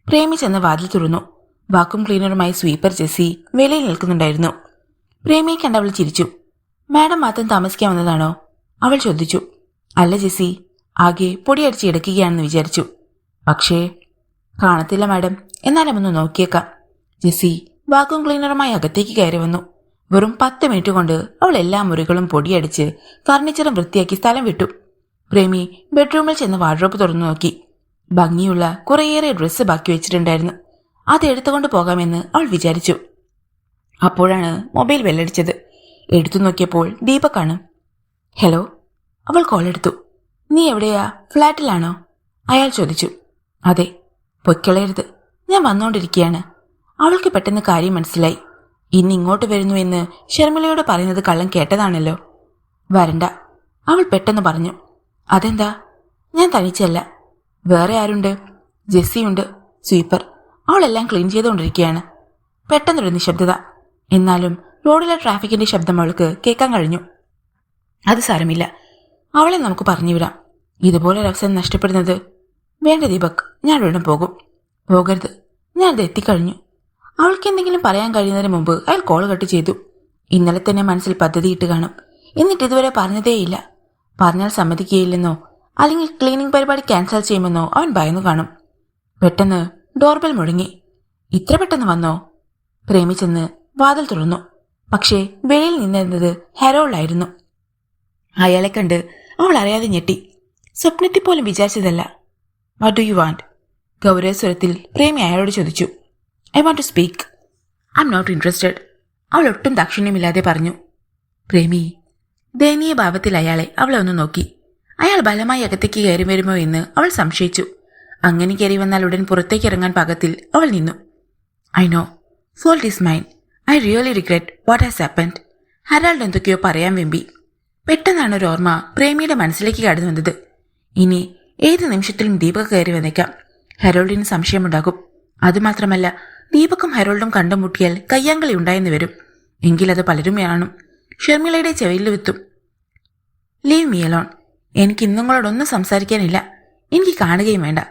പ്രേമി ചെന്ന് വാതിൽ തുറന്നു. വാക്യൂം ക്ലീനറുമായി സ്വീപ്പർ ജെസ്സി വെളിയിൽ നിൽക്കുന്നുണ്ടായിരുന്നു. പ്രേമിയെ കണ്ട് അവൾ ചിരിച്ചു. മാഡം മാത്രം താമസിക്കാൻ വന്നതാണോ? അവൾ ചോദിച്ചു. അല്ല ജെസ്സി, ആകെ പൊടിയടിച്ച് കിടക്കുകയാണെന്ന് വിചാരിച്ചു. പക്ഷേ കാണത്തില്ല മാഡം, എന്നാലും ഒന്ന് നോക്കിയേക്കാം. ജെസ്സി വാക്യൂം ക്ലീനറുമായി അകത്തേക്ക് കയറി വന്നു. വെറും 10 മിനിറ്റ് കൊണ്ട് അവൾ എല്ലാ മുറികളും പൊടിയടിച്ച് ഫർണിച്ചറും വൃത്തിയാക്കി സ്ഥലം വിട്ടു. പ്രേമി ബെഡ്റൂമിൽ ചെന്ന് വാർഡ്രോബ് തുറന്നു നോക്കി. ഭംഗിയുള്ള കുറേയേറെ ഡ്രസ്സ് ബാക്കി വെച്ചിട്ടുണ്ടായിരുന്നു. അത് എടുത്തുകൊണ്ട് പോകാമെന്ന് അവൾ വിചാരിച്ചു. അപ്പോഴാണ് മൊബൈൽ ബെല്ലടിച്ചത്. എടുത്തു നോക്കിയപ്പോൾ ദീപക്കാണ്. ഹലോ. അവൾ കോൾ എടുത്തു. നീ എവിടെയാ? ഫ്ലാറ്റിലാണോ? അയാൾ ചോദിച്ചു. അതെ. പൊയ്ക്കളയരുത്, ഞാൻ വന്നുകൊണ്ടിരിക്കുകയാണ്. അവൾക്ക് പെട്ടെന്ന് കാര്യം മനസ്സിലായി. ഇന്ന് ഇങ്ങോട്ട് വരുന്നു എന്ന് ശർമിളയോട് പറയുന്നത് കള്ളൻ കേട്ടതാണല്ലോ. വരണ്ട, അവൾ പെട്ടെന്ന് പറഞ്ഞു. അതെന്താ? ഞാൻ തനിച്ചല്ല, വേറെ ആരുണ്ട്? ജെസ്സിയുണ്ട്, സ്വീപ്പർ. അവളെല്ലാം ക്ലീൻ ചെയ്തുകൊണ്ടിരിക്കുകയാണ്. പെട്ടെന്നൊരു നിശബ്ദത. എന്നാലും റോഡിലെ ട്രാഫിക്കിന്റെ ശബ്ദം അവൾക്ക് കേൾക്കാൻ കഴിഞ്ഞു. അത് സാരമില്ല, അവളെ നമുക്ക് പറഞ്ഞു വിടാം. ഇതുപോലെ അവസരം നഷ്ടപ്പെടുന്നത് വേണ്ട ദീപക്, ഞാൻ ഉടൻ പോകും. പോകരുത്, ഞാനത് എത്തിക്കഴിഞ്ഞു. അവൾക്ക് എന്തെങ്കിലും പറയാൻ കഴിയുന്നതിന് മുമ്പ് അയാൾ കോൾ കട്ട് ചെയ്തു. ഇന്നലെ തന്നെ മനസ്സിൽ പദ്ധതിയിട്ട് കാണും. എന്നിട്ട് ഇതുവരെ പറഞ്ഞതേയില്ല. പറഞ്ഞാൽ സമ്മതിക്കുകയില്ലെന്നോ അല്ലെങ്കിൽ ക്ലീനിങ് പരിപാടി ക്യാൻസൽ ചെയ്യുമെന്നോ അവൻ ഭയന്നു കാണും. പെട്ടെന്ന് ഡോർബെൽ മുഴങ്ങി. ഇത്ര പെട്ടെന്ന് വന്നോ? പ്രേമിച്ചെന്ന് വാതിൽ തുറന്നു. പക്ഷേ വെളിയിൽ നിന്നിരുന്നത് ഹെറോൾഡായിരുന്നു. അയാളെ കണ്ട് അവൾ അറിയാതെ ഞെട്ടി. സ്വപ്നത്തിൽ പോലും വിചാരിച്ചതല്ല. What do you want? ഗൗരവസ്വരത്തിൽ പ്രേമി അയാളോട് ചോദിച്ചു. I want to speak. I M not interested. അവൾ ഒട്ടും ദാക്ഷിണ്യമില്ലാതെ പറഞ്ഞു. പ്രേമി ദയനീയ ഭാവത്തിൽ അയാളെ അവളെ ഒന്ന് നോക്കി. അയാൾ ബലമായി അകത്തേക്ക് കയറി വരുമോ എന്ന് അവൾ സംശയിച്ചു. അങ്ങനെ കയറി വന്നാൽ ഉടൻ പുറത്തേക്ക് ഇറങ്ങാൻ പാകത്തിൽ അവൾ നിന്നു. I know, fault is mine. I really regret what has happened. Herald എന്തൊക്കെയോ പറയാൻ വെമ്പി. പെട്ടെന്നാണ് ഒരു ഓർമ്മ പ്രേമിയുടെ മനസ്സിലേക്ക് കടന്നു വന്നത്. ഇനി ഏത് നിമിഷത്തിലും ദീപക് കയറി വന്നേക്കാം. ഹെറോൾഡിന് സംശയമുണ്ടാകും. അതുമാത്രമല്ല, ദീപക്കും ഹെറോൾഡും കണ്ടുമുട്ടിയാൽ കയ്യാങ്കളി ഉണ്ടായെന്ന് വരും. എങ്കിലത് പലരും കാണും. ഷർമിളയുടെ ചെവിയിൽ വിത്തും. Leave me alone. എനിക്ക് ഇന്നുങ്ങളോടൊന്നും സംസാരിക്കാനില്ല. എനിക്ക് കാണുകയും വേണ്ട.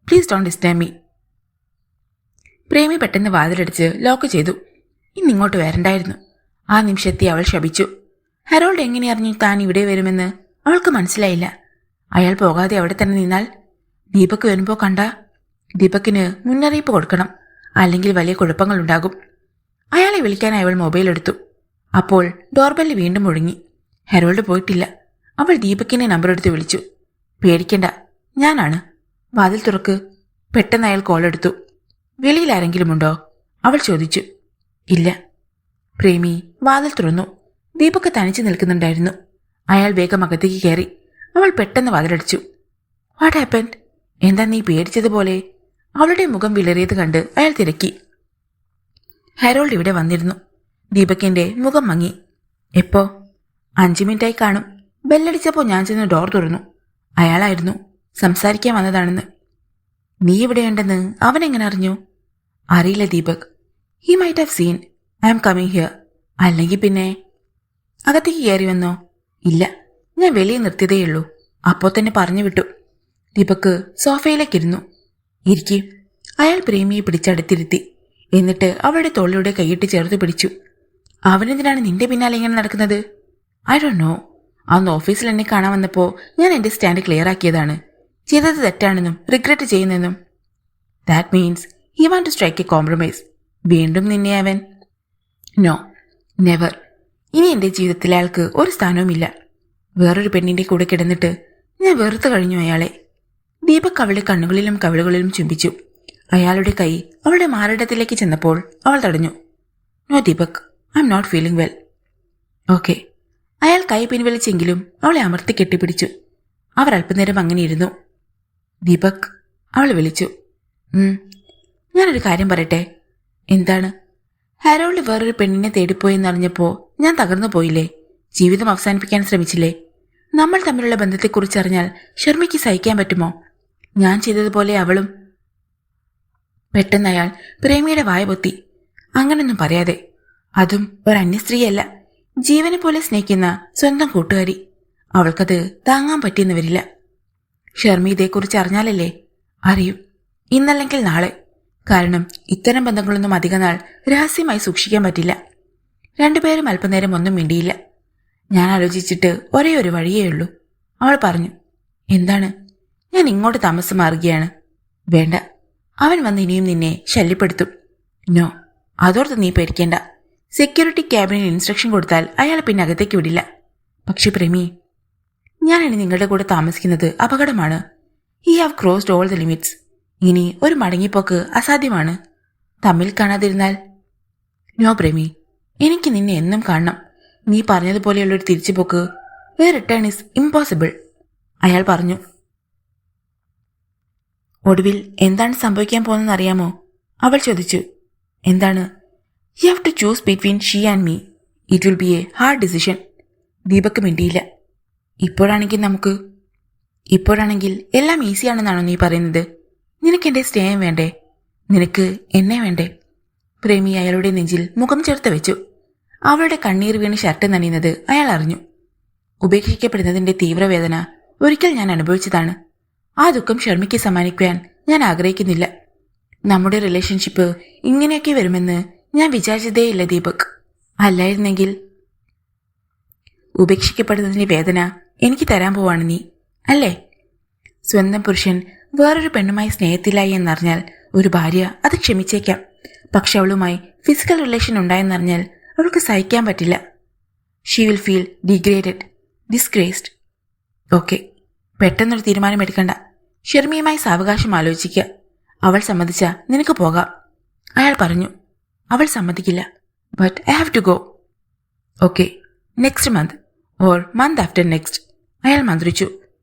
Please don't disturb me. Premi പെട്ടെന്ന് വാതിലടിച്ച് ലോക്ക് ചെയ്തു. ഇന്നിങ്ങോട്ട് വരണ്ടായിരുന്നു. ആ നിമിഷത്തെ അവൾ ശപിച്ചു. ഹെറോൾഡ് എങ്ങനെ അറിഞ്ഞു താൻ ഇവിടെ വരുമെന്ന് അവൾക്ക് മനസ്സിലായില്ല. അയാൾ പോകാതെ അവിടെ തന്നെ നിന്നാൽ ദീപക് വരുമ്പോൾ കണ്ട ദീപക്കിന് മുന്നറിയിപ്പ് കൊടുക്കണം, അല്ലെങ്കിൽ വലിയ കുഴപ്പങ്ങളുണ്ടാകും. അയാളെ വിളിക്കാനായി അവൾ മൊബൈൽ എടുത്തു. അപ്പോൾ ഡോർബെല്ല് വീണ്ടും മുഴങ്ങി. ഹെറോൾഡ് പോയിട്ടില്ല. അവൾ ദീപക്കിന്റെ നമ്പർ എടുത്ത് വിളിച്ചു. പേടിക്കണ്ട, ഞാനാണ്. വാതിൽ തുറക്ക്. പെട്ടെന്ന് അയാൾ കോൾ എടുത്തു. വെളിയിൽ ആരെങ്കിലും ഉണ്ടോ? അവൾ ചോദിച്ചു. ഇല്ല. പ്രേമി വാതിൽ തുറന്നു. ദീപക് തനിച്ച് നിൽക്കുന്നുണ്ടായിരുന്നു. അയാൾ വേഗം അകത്തേക്ക് കയറി. അവൾ പെട്ടെന്ന് വാതിലടിച്ചു. What happened? എന്താ നീ പേടിച്ചതുപോലെ? അവളുടെ മുഖം വിളറിയത് കണ്ട് അയാൾ തിരക്കി. ഹാരോൾഡ് ഇവിടെ വന്നിരുന്നു. ദീപകിന്റെ മുഖം മങ്ങി. എപ്പോ? 5 മിനിറ്റായി കാണും. ബെല്ലടിച്ചപ്പോൾ ഞാൻ ചെന്ന് ഡോർ തുറന്നു. അയാളായിരുന്നു. സംസാരിക്കാൻ വന്നതാണെന്ന്. നീ ഇവിടെയുണ്ടെന്ന് അവൻ എങ്ങനെ അറിഞ്ഞു? അറിയില്ല Deepak. He might have seen I am coming here. അല്ലെങ്കിൽ പിന്നെ അകത്തേക്ക് കയറി വന്നോ? ഇല്ല, ഞാൻ വെളിയിൽ നിർത്തിയതേയുള്ളൂ. അപ്പോൾ തന്നെ പറഞ്ഞു വിട്ടു. ദീപക് സോഫയിലേക്കിരുന്നു. ഇരിക്കി. അയാൾ പ്രേമിയെ പിടിച്ചടുത്തിരുത്തി. എന്നിട്ട് അവളുടെ തോളിലൂടെ കൈയിട്ട് ചേർത്ത് പിടിച്ചു. അവനെന്തിനാണ് നിന്റെ പിന്നാലെ ഇങ്ങനെ നടക്കുന്നത്? I don't know. അന്ന് ഓഫീസിൽ എന്നെ കാണാൻ വന്നപ്പോൾ ഞാൻ എന്റെ സ്റ്റാൻഡ് ക്ലിയർ ആക്കിയതാണ്. ചെയ്തത് തെറ്റാണെന്നും റിഗ്രറ്റ് ചെയ്യുന്നെന്നും. That means he want to strike a compromise. വീണ്ടും നിന്നെ അവൻ? No, never. ഇനി എന്റെ ജീവിതത്തിൽ അയാൾക്ക് ഒരു സ്ഥാനവുമില്ല. വേറൊരു പെണ്ണിന്റെ കൂടെ കിടന്നിട്ട് ഞാൻ വെറുത്തു കഴിഞ്ഞു അയാളെ. ദീപക് അവളുടെ കണ്ണുകളിലും കവിളുകളിലും ചുംബിച്ചു. അയാളുടെ കൈ അവളുടെ മാറിടത്തിലേക്ക് ചെന്നപ്പോൾ അവൾ തടഞ്ഞു. No Deepak, I M not feeling well. Okay. അയാൾ കൈ പിൻവലിച്ചെങ്കിലും അവളെ അമർത്തി കെട്ടിപ്പിടിച്ചു. അവർ അല്പനേരം അങ്ങനെ ഇരുന്നു. ദീപക്, അവൾ വിളിച്ചു. ഞാനൊരു കാര്യം പറയട്ടെ. എന്താണ്? ഹാരോൾഡ് വേറൊരു പെണ്ണിനെ തേടിപ്പോയെന്നറിഞ്ഞപ്പോ ഞാൻ തകർന്നു പോയില്ലേ? ജീവിതം അവസാനിപ്പിക്കാൻ ശ്രമിച്ചില്ലേ? നമ്മൾ തമ്മിലുള്ള ബന്ധത്തെക്കുറിച്ച് അറിഞ്ഞാൽ ഷർമിക്ക് സഹിക്കാൻ പറ്റുമോ? ഞാൻ ചെയ്തതുപോലെ അവളും. പെട്ടെന്ന് അയാൾ പ്രേമിയുടെ വായ പൊത്തി. അങ്ങനൊന്നും പറയാതെ. അതും ഒരു അന്യസ്ത്രീയല്ല, ജീവനെ പോലെ സ്നേഹിക്കുന്ന സ്വന്തം കൂട്ടുകാരി. അവൾക്കത് താങ്ങാൻ പറ്റിയെന്ന് വരില്ല. ഷർമി ഇതേക്കുറിച്ച് അറിഞ്ഞാലല്ലേ? അറിയും, ഇന്നല്ലെങ്കിൽ നാളെ. കാരണം ഇത്തരം ബന്ധങ്ങളൊന്നും അധികനാൾ രഹസ്യമായി സൂക്ഷിക്കാൻ പറ്റില്ല. രണ്ടുപേരും അല്പനേരം ഒന്നും മിണ്ടിയില്ല. ഞാൻ ആലോചിച്ചിട്ട് ഒരേ ഒരു വഴിയേ ഉള്ളൂ. അവൾ പറഞ്ഞു. എന്താണ്? ഞാൻ ഇങ്ങോട്ട് താമസം മാറുകയാണ്. വേണ്ട, അവൻ വന്ന് ഇനിയും നിന്നെ ശല്യപ്പെടുത്തും. നോ, അതോർത്ത് നീ പേടിക്കേണ്ട. സെക്യൂരിറ്റി ക്യാബിനിൽ ഇൻസ്ട്രക്ഷൻ കൊടുത്താൽ അയാളെ പിന്നെ അകത്തേക്ക് വിടില്ല. പക്ഷെ പ്രേമി, ഞാനിനി നിങ്ങളുടെ കൂടെ താമസിക്കുന്നത് അപകടമാണ്. He have crossed all the limits. ഇനി ഒരു മടങ്ങിപ്പോക്ക് അസാധ്യമാണ്. തമ്മിൽ കാണാതിരുന്നാൽ? നോ പ്രേമി, എനിക്ക് നിന്നെ എന്നും കാണണം. നീ പറഞ്ഞതുപോലെയുള്ളൊരു തിരിച്ചുപോക്ക്, എ റിട്ടേൺ ഈസ് ഇമ്പോസിബിൾ. അയാൾ പറഞ്ഞു. ഒടുവിൽ എന്താണ് സംഭവിക്കാൻ പോകുന്നതെന്ന് അറിയാമോ? അവൾ ചോദിച്ചു. എന്താണ്? You have to choose between she and me. It will be a hard decision. Deepak മിണ്ടിയില്ല. ഇപ്പോഴാണെങ്കിൽ എല്ലാം ഈസിയാണെന്നാണോ നീ പറയുന്നത്? നിനക്കെന്റെ സ്നേഹം വേണ്ടേ? നിനക്ക് എന്നെ വേണ്ടേ? പ്രേമി അയാളുടെ നെഞ്ചിൽ മുഖം ചേർത്ത് വെച്ചു. അവളുടെ കണ്ണീർ വീണ് ഷർട്ട് നനയുന്നത് അയാൾ അറിഞ്ഞു. ഉപേക്ഷിക്കപ്പെടുന്നതിന്റെ തീവ്രവേദന ഒരിക്കൽ ഞാൻ അനുഭവിച്ചതാണ്. ആ ദുഃഖം ഷർമിക്ക് സമ്മാനിക്കുവാൻ ഞാൻ ആഗ്രഹിക്കുന്നില്ല. നമ്മുടെ റിലേഷൻഷിപ്പ് ഇങ്ങനെയൊക്കെ വരുമെന്ന് ഞാൻ വിചാരിച്ചതേയില്ല ദീപക്. അല്ലായിരുന്നെങ്കിൽ. ഉപേക്ഷിക്കപ്പെടുന്നതിന്റെ വേദന എനിക്ക് തരാൻ പോവാണ് നീ, അല്ലേ? സ്വന്തം പുരുഷൻ വേറൊരു പെണ്ണുമായി സ്നേഹത്തിലായി എന്നറിഞ്ഞാൽ ഒരു ഭാര്യ അത് ക്ഷമിച്ചേക്കാം. പക്ഷെ അവളുമായി ഫിസിക്കൽ റിലേഷൻ ഉണ്ടായെന്നറിഞ്ഞാൽ അവൾക്ക് സഹിക്കാൻ പറ്റില്ല. She will feel degraded, disgraced. Okay, പെട്ടെന്നൊരു തീരുമാനമെടുക്കണ്ട. ഷെർമിയുമായി സാവകാശം ആലോചിക്കുക. അവൾ സമ്മതിച്ചാ നിനക്ക് പോകാം. അയാൾ പറഞ്ഞു. അവൾ സമ്മതിക്കില്ല. But I have to go. Okay, next month or month after next. അയാൾ മന്ത്രിച്ചു.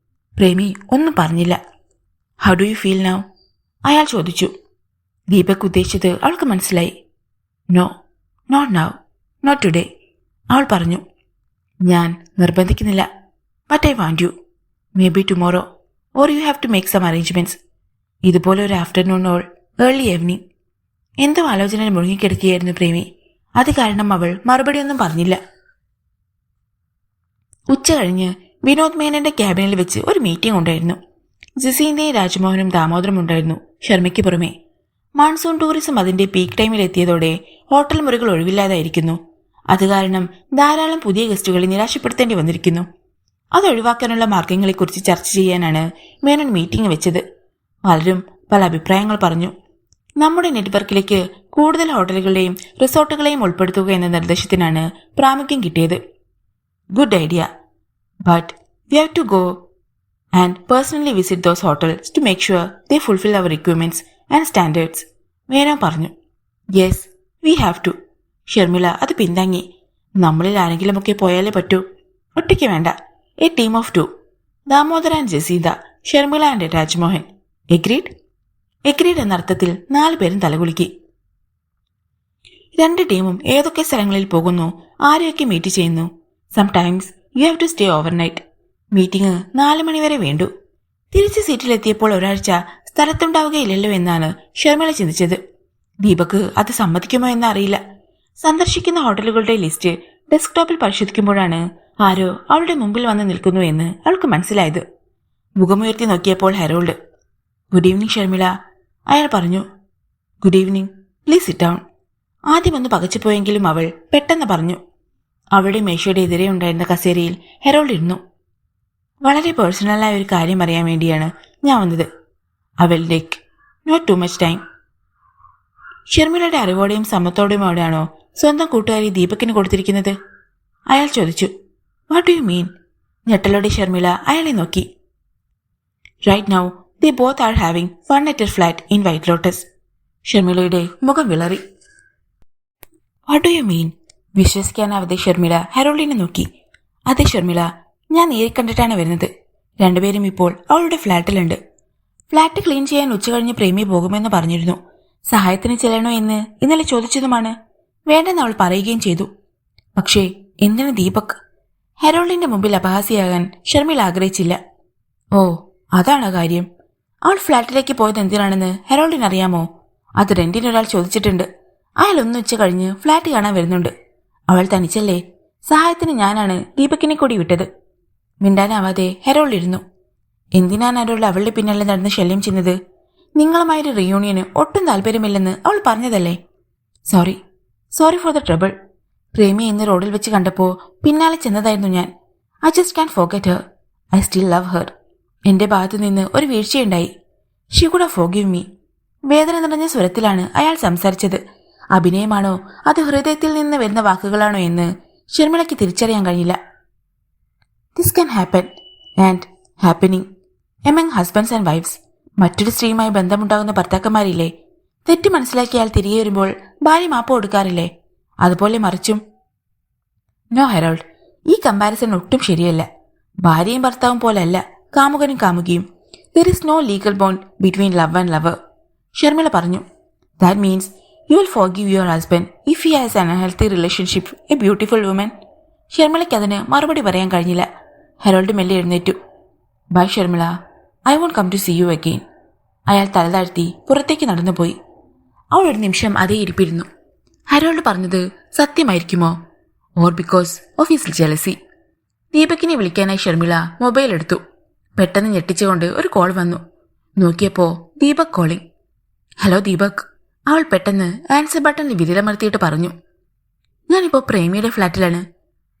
പ്രേമി ഒന്നും പറഞ്ഞില്ല. How do you feel now? അയാൾ ചോദിച്ചു. ദീപക് ഉദ്ദേശിച്ചത് അവൾക്ക് മനസ്സിലായി. No, not now, not today. അവൾ പറഞ്ഞു. ഞാൻ നിർബന്ധിക്കുന്നില്ല. But I want you. Maybe tomorrow or you have to make some arrangements. ഇതുപോലെ ഒരു ആഫ്റ്റർനൂൺ ഓർ ഏർലി ഈവനിങ്. എന്തോ ആലോചനയിൽ മുഴുകിക്കിടക്കുകയായിരുന്നു പ്രേമി. അത് കാരണം അവൾ മറുപടിയൊന്നും പറഞ്ഞില്ല. ഉച്ച കഴിഞ്ഞ് വിനോദ് മേനന്റെ ക്യാബിനിൽ വെച്ച് ഒരു മീറ്റിംഗ് ഉണ്ടായിരുന്നു. ജിസീന്റെയും രാജ്മോഹനും ദാമോദറും ഉണ്ടായിരുന്നു ഷർമിക്ക് പുറമെ. മാൺസൂൺ ടൂറിസം അതിന്റെ പീക്ക് ടൈമിൽ എത്തിയതോടെ ഹോട്ടൽ മുറികൾ ഒഴിവില്ലാതായിരിക്കുന്നു. അത് കാരണം ധാരാളം പുതിയ ഗസ്റ്റുകളെ നിരാശപ്പെടുത്തേണ്ടി വന്നിരിക്കുന്നു. അതൊഴിവാക്കാനുള്ള മാർഗങ്ങളെക്കുറിച്ച് ചർച്ച ചെയ്യാനാണ് മേനൻ മീറ്റിംഗ് വെച്ചത്. പലരും പല അഭിപ്രായങ്ങൾ പറഞ്ഞു. നമ്മുടെ നെറ്റ്വർക്കിലേക്ക് കൂടുതൽ ഹോട്ടലുകളെയും റിസോർട്ടുകളെയും ഉൾപ്പെടുത്തുക എന്ന നിർദ്ദേശത്തിനാണ് പ്രാമുഖ്യം കിട്ടിയത്. Good idea, but we have to go and personally visit those hotels to make sure they fulfil our requirements and standards. മേനോ പറഞ്ഞു. Yes, we have to. Sharmila അത് പിന്താങ്ങി. നമ്മളിൽ ആരെങ്കിലുമൊക്കെ പോയാലേ പറ്റൂ. ഒറ്റയ്ക്ക് വേണ്ട. A team of 2. Damodar and Jaseetha, Sharmila and Rajmohan. Agreed? Agreed എന്നർത്ഥത്തിൽ 4 പേരും തലകുലുക്കി. 2 ടീമും ഏതൊക്കെ സ്ഥലങ്ങളിൽ പോകുന്നു, ആരെയൊക്കെ മീറ്റ് ചെയ്യുന്നു. Sometimes you have to stay overnight. Meeting 4 മണി വരെ വേണ്ടു. തിരിച്ച് സീറ്റിലെത്തിയപ്പോൾ ഒരാഴ്ച സ്ഥലത്തുണ്ടാവുകയില്ലല്ലോ എന്നാണ് ഷർമിള ചിന്തിച്ചത്. ദീപക് അത് സമ്മതിക്കുമോ എന്നറിയില്ല. സന്ദർശിക്കുന്ന ഹോട്ടലുകളുടെ ലിസ്റ്റ് ഡെസ്ക്ടോപ്പിൽ പരിശോധിക്കുമ്പോഴാണ് ആരോ അവളുടെ മുമ്പിൽ വന്ന് നിൽക്കുന്നു എന്ന് അവൾക്ക് മനസ്സിലായത്. മുഖമുയർത്തി നോക്കിയപ്പോൾ ഹെറോൾഡ്. ഗുഡ് ഈവനിങ് ഷർമിള, അയാൾ പറഞ്ഞു. Good evening, please sit down. ആദ്യമൊന്ന് പകച്ചുപോയെങ്കിലും അവൾ പെട്ടെന്ന് പറഞ്ഞു. അവളുടെ മേശയുടെ എതിരെ ഉണ്ടായിരുന്ന കസേരയിൽ ഹെറോൾഡ് ഇരുന്നു. വളരെ പേഴ്സണലായ ഒരു കാര്യം അറിയാൻ വേണ്ടിയാണ് ഞാൻ വന്നത്. അവൾ take not too much time. ഷർമിളയുടെ അറിവോടെയും സമ്മത്തോടെയുമാണോ സ്വന്തം കൂട്ടുകാരി ദീപകിന് കൊടുത്തിരിക്കുന്നത്? അയാൾ ചോദിച്ചു. What do you mean? ഞെട്ടലോടെ ഷർമിള അയാളെ നോക്കി. Right now they both are having fun at a flat in White Lotus. ഷർമിളയുടെ മുഖം വിളറി. What do you mean? വിശ്വസിക്കാനാവാതെ ഷർമിള ഹെറോൾഡിനെ നോക്കി. അതെ ഷർമിള, ഞാൻ നേരിൽ കണ്ടിട്ടാണ് വരുന്നത്. 2 പേരും ഇപ്പോൾ അവളുടെ ഫ്ലാറ്റിലുണ്ട്. ഫ്ലാറ്റ് ക്ലീൻ ചെയ്യാൻ ഉച്ചകഴിഞ്ഞ് പ്രേമി പോകുമെന്ന് പറഞ്ഞിരുന്നു. സഹായത്തിന് ചെല്ലണോ എന്ന് ഇന്നലെ ചോദിച്ചതുമാണ്. വേണ്ടെന്ന് അവൾ പറയുകയും ചെയ്തു. പക്ഷേ എന്തിന് ദീപക്? ഹെറോൾഡിന്റെ മുമ്പിൽ അപഹാസ്യയാകാൻ ഷർമിള ആഗ്രഹിച്ചില്ല. ഓ, അതാണ് കാര്യം. അവൾ ഫ്ലാറ്റിലേക്ക് പോയത് എന്തിനാണെന്ന് ഹെറോൾഡിന് അറിയാമോ? അത് റെന്റിനൊരാൾ ചോദിച്ചിട്ടുണ്ട്. അയാൾ ഉച്ച കഴിഞ്ഞ് ഫ്ലാറ്റ് കാണാൻ വരുന്നുണ്ട്. അവൾ തനിച്ചല്ലേ. സഹായത്തിന് ഞാനാണ് ദീപകിനെ കൂടി വിട്ടത്. മിണ്ടാനാവാതെ ഹെറോൾഡ് ഇരുന്നു. എന്തിനാണ് ഹെറോൾഡ് അവളുടെ പിന്നാലെ നടന്ന് ശല്യം ചെയ്യുന്നത്? നിങ്ങളുമായൊരു റിയൂണിയന് ഒട്ടും താല്പര്യമില്ലെന്ന് അവൾ പറഞ്ഞതല്ലേ? Sorry for the trouble. Premi ഇന്ന് റോഡിൽ വെച്ച് കണ്ടപ്പോൾ പിന്നാലെ ചെന്നതായിരുന്നു ഞാൻ. I just can forget her. I still love her. എന്റെ ഭാഗത്തു നിന്ന് ഒരു വീഴ്ചയുണ്ടായി. She could forgive me. വേദന നിറഞ്ഞ സ്വരത്തിലാണ് അയാൾ സംസാരിച്ചത്. അഭിനയമാണോ അത് ഹൃദയത്തിൽ നിന്ന് വരുന്ന വാക്കുകളാണോ എന്ന് ഷർമിളയ്ക്ക് തിരിച്ചറിയാൻ കഴിയില്ല. This can happen and happening among husbands and wifes. മറ്റൊരു സ്ത്രീയുമായി ബന്ധമുണ്ടാകുന്ന ഭർത്താക്കന്മാരില്ലേ? തെറ്റ് മനസ്സിലാക്കിയാൽ തിരികെ വരുമ്പോൾ ഭാര്യ മാപ്പ് കൊടുക്കാറില്ലേ? അതുപോലെ മറിച്ചും. നോ ഹെറോൾഡ്, ഈ കമ്പാരിസൺ ഒട്ടും ശരിയല്ല. ഭാര്യയും ഭർത്താവും പോലല്ല കാമുകനും കാമുകിയും. There is no legal bond between love and lover. Sharmila പറഞ്ഞു. That means you will forgive your husband if he has an unhealthy relationship a beautiful woman. ഷർമിളയ്ക്ക് അതിന് മറുപടി പറയാൻ കഴിഞ്ഞില്ല. ഹെറോൾഡ് മെല്ലെ എഴുന്നേറ്റു. Bye Sharmila, I won't come to see you again. അയാൾ തലതാഴ്ത്തി പുറത്തേക്ക് നടന്നുപോയി. അവൾ ഒരു നിമിഷം അതേ ഇരിപ്പിരുന്നു. ഹെറോൾഡ് പറഞ്ഞത് സത്യമായിരിക്കുമോ? Or because of his jealousy? ദീപകിനെ വിളിക്കാനായി ഷർമിള മൊബൈൽ എടുത്തു. പെട്ടെന്ന് ഞെട്ടിച്ചുകൊണ്ട് ഒരു കോൾ വന്നു. നോക്കിയപ്പോ ദീപക് കോളിംഗ്. ഹലോ ദീപക്. അവൾ പെട്ടെന്ന് ആൻസർ ബട്ടണിൽ വിരലമർത്തിയിട്ട് പറഞ്ഞു. ഞാനിപ്പോൾ പ്രേമിയുടെ ഫ്ലാറ്റിലാണ്.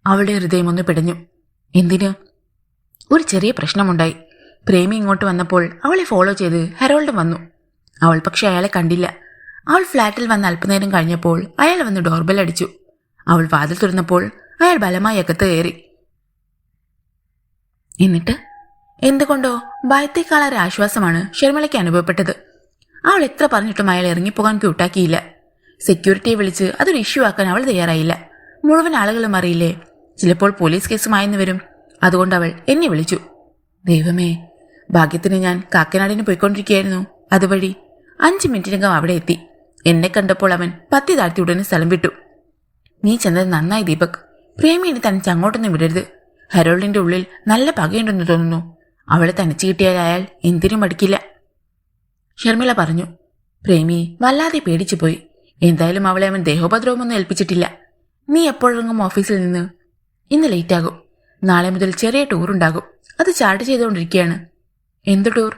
അവളുടെ ഹൃദയം ഒന്ന് പിടഞ്ഞു. എന്തിന്? ഒരു ചെറിയ പ്രശ്നമുണ്ടായി. പ്രേമി ഇങ്ങോട്ട് വന്നപ്പോൾ അവളെ ഫോളോ ചെയ്ത് ഹെറോൾഡ് വന്നു. അവൾ പക്ഷെ അയാളെ കണ്ടില്ല. അവൾ ഫ്ലാറ്റിൽ വന്ന് അല്പനേരം കഴിഞ്ഞപ്പോൾ അയാൾ വന്ന് ഡോർബെൽ അടിച്ചു. അവൾ വാതിൽ തുറന്നപ്പോൾ അയാൾ ബലമായി അകത്ത് കയറി. എന്നിട്ട് എന്തുകൊണ്ടോ ഭയത്തേക്കാളൊരു ആശ്വാസമാണ് ഷർമിളയ്ക്ക് അനുഭവപ്പെട്ടത്. അവൾ എത്ര പറഞ്ഞിട്ടും അയാൾ ഇറങ്ങിപ്പോകാൻ കൂട്ടാക്കിയില്ല. സെക്യൂരിറ്റിയെ വിളിച്ച് അതൊരു ഇഷ്യൂ ആക്കാൻ അവൾ തയ്യാറായില്ല. മുഴുവൻ ആളുകളും അറിയില്ലേ, ചിലപ്പോൾ പോലീസ് കേസുമായെന്ന് വരും. അതുകൊണ്ട് അവൾ എന്നെ വിളിച്ചു. ദൈവമേ, ഭാഗ്യത്തിന് ഞാൻ കാക്കനാടിന് പോയിക്കൊണ്ടിരിക്കുകയായിരുന്നു. അതുവഴി 5 മിനിറ്റിനകം അവിടെ എത്തി. എന്നെ കണ്ടപ്പോൾ അവൻ പത്തി താഴ്ത്തി ഉടനെ സ്ഥലം വിട്ടു. നീ ചെന്നത് നന്നായി ദീപക്. പ്രേമിയെ തനിച്ച് അങ്ങോട്ടൊന്നും വിടരുത്. ഹെറോൾഡിന്റെ ഉള്ളിൽ നല്ല പകയുണ്ടെന്ന് തോന്നുന്നു. അവളെ തനിച്ച് കിട്ടിയാൽ അയാൾ എന്തിനും മടിക്കില്ല. ഷർമിള പറഞ്ഞു. പ്രേമി വല്ലാതെ പേടിച്ചു പോയി. എന്തായാലും അവളെ അവൻ ദേഹോപദ്രവമൊന്നും ഏൽപ്പിച്ചിട്ടില്ല. നീ എപ്പോഴെങ്കിലും ഓഫീസിൽ നിന്ന്? ഇന്ന് ലേറ്റാകും. നാളെ മുതൽ ചെറിയ ടൂറുണ്ടാകും. അത് ചാർട്ട് ചെയ്തുകൊണ്ടിരിക്കുകയാണ്. എന്ത് ടൂർ?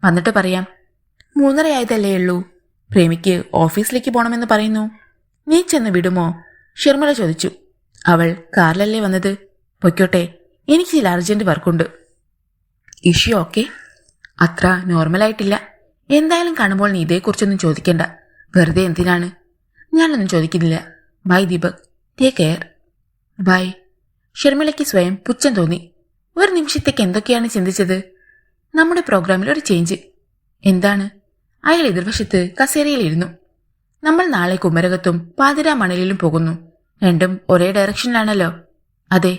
വന്നിട്ട് പറയാം. 3:30 ആയതല്ലേ ഉള്ളൂ. പ്രേമിക്ക് ഓഫീസിലേക്ക് പോകണമെന്ന് പറയുന്നു. നീ ചെന്ന് വിടുമോ? ഷർമിള ചോദിച്ചു. അവൾ കാറിലല്ലേ വന്നത്. പൊയ്ക്കോട്ടെ, എനിക്ക് ചില അർജന്റ് വർക്കുണ്ട്. Issue okay? അത്ര നോർമലായിട്ടില്ല. എന്തായാലും കാണുമ്പോൾ നീ ഇതേക്കുറിച്ചൊന്നും ചോദിക്കണ്ട. വെറുതെ എന്തിനാണ്? ഞാനൊന്നും ചോദിക്കുന്നില്ല. Bye Deepak, take care. Bye. ഷർമിളയ്ക്ക് സ്വയം പുച്ഛം തോന്നി. ഒരു നിമിഷത്തേക്ക് എന്തൊക്കെയാണ് ചിന്തിച്ചത്? നമ്മുടെ പ്രോഗ്രാമിൽ ഒരു ചേഞ്ച്. എന്താണ്? അയാൾ എതിർവശത്ത് കസേരയിലിരുന്നു. നമ്മൾ നാളെ കുമരകത്തും പാതിരാ മണലിലും പോകുന്നു. രണ്ടും ഒരേ ഡയറക്ഷനിലാണല്ലോ. അതെ.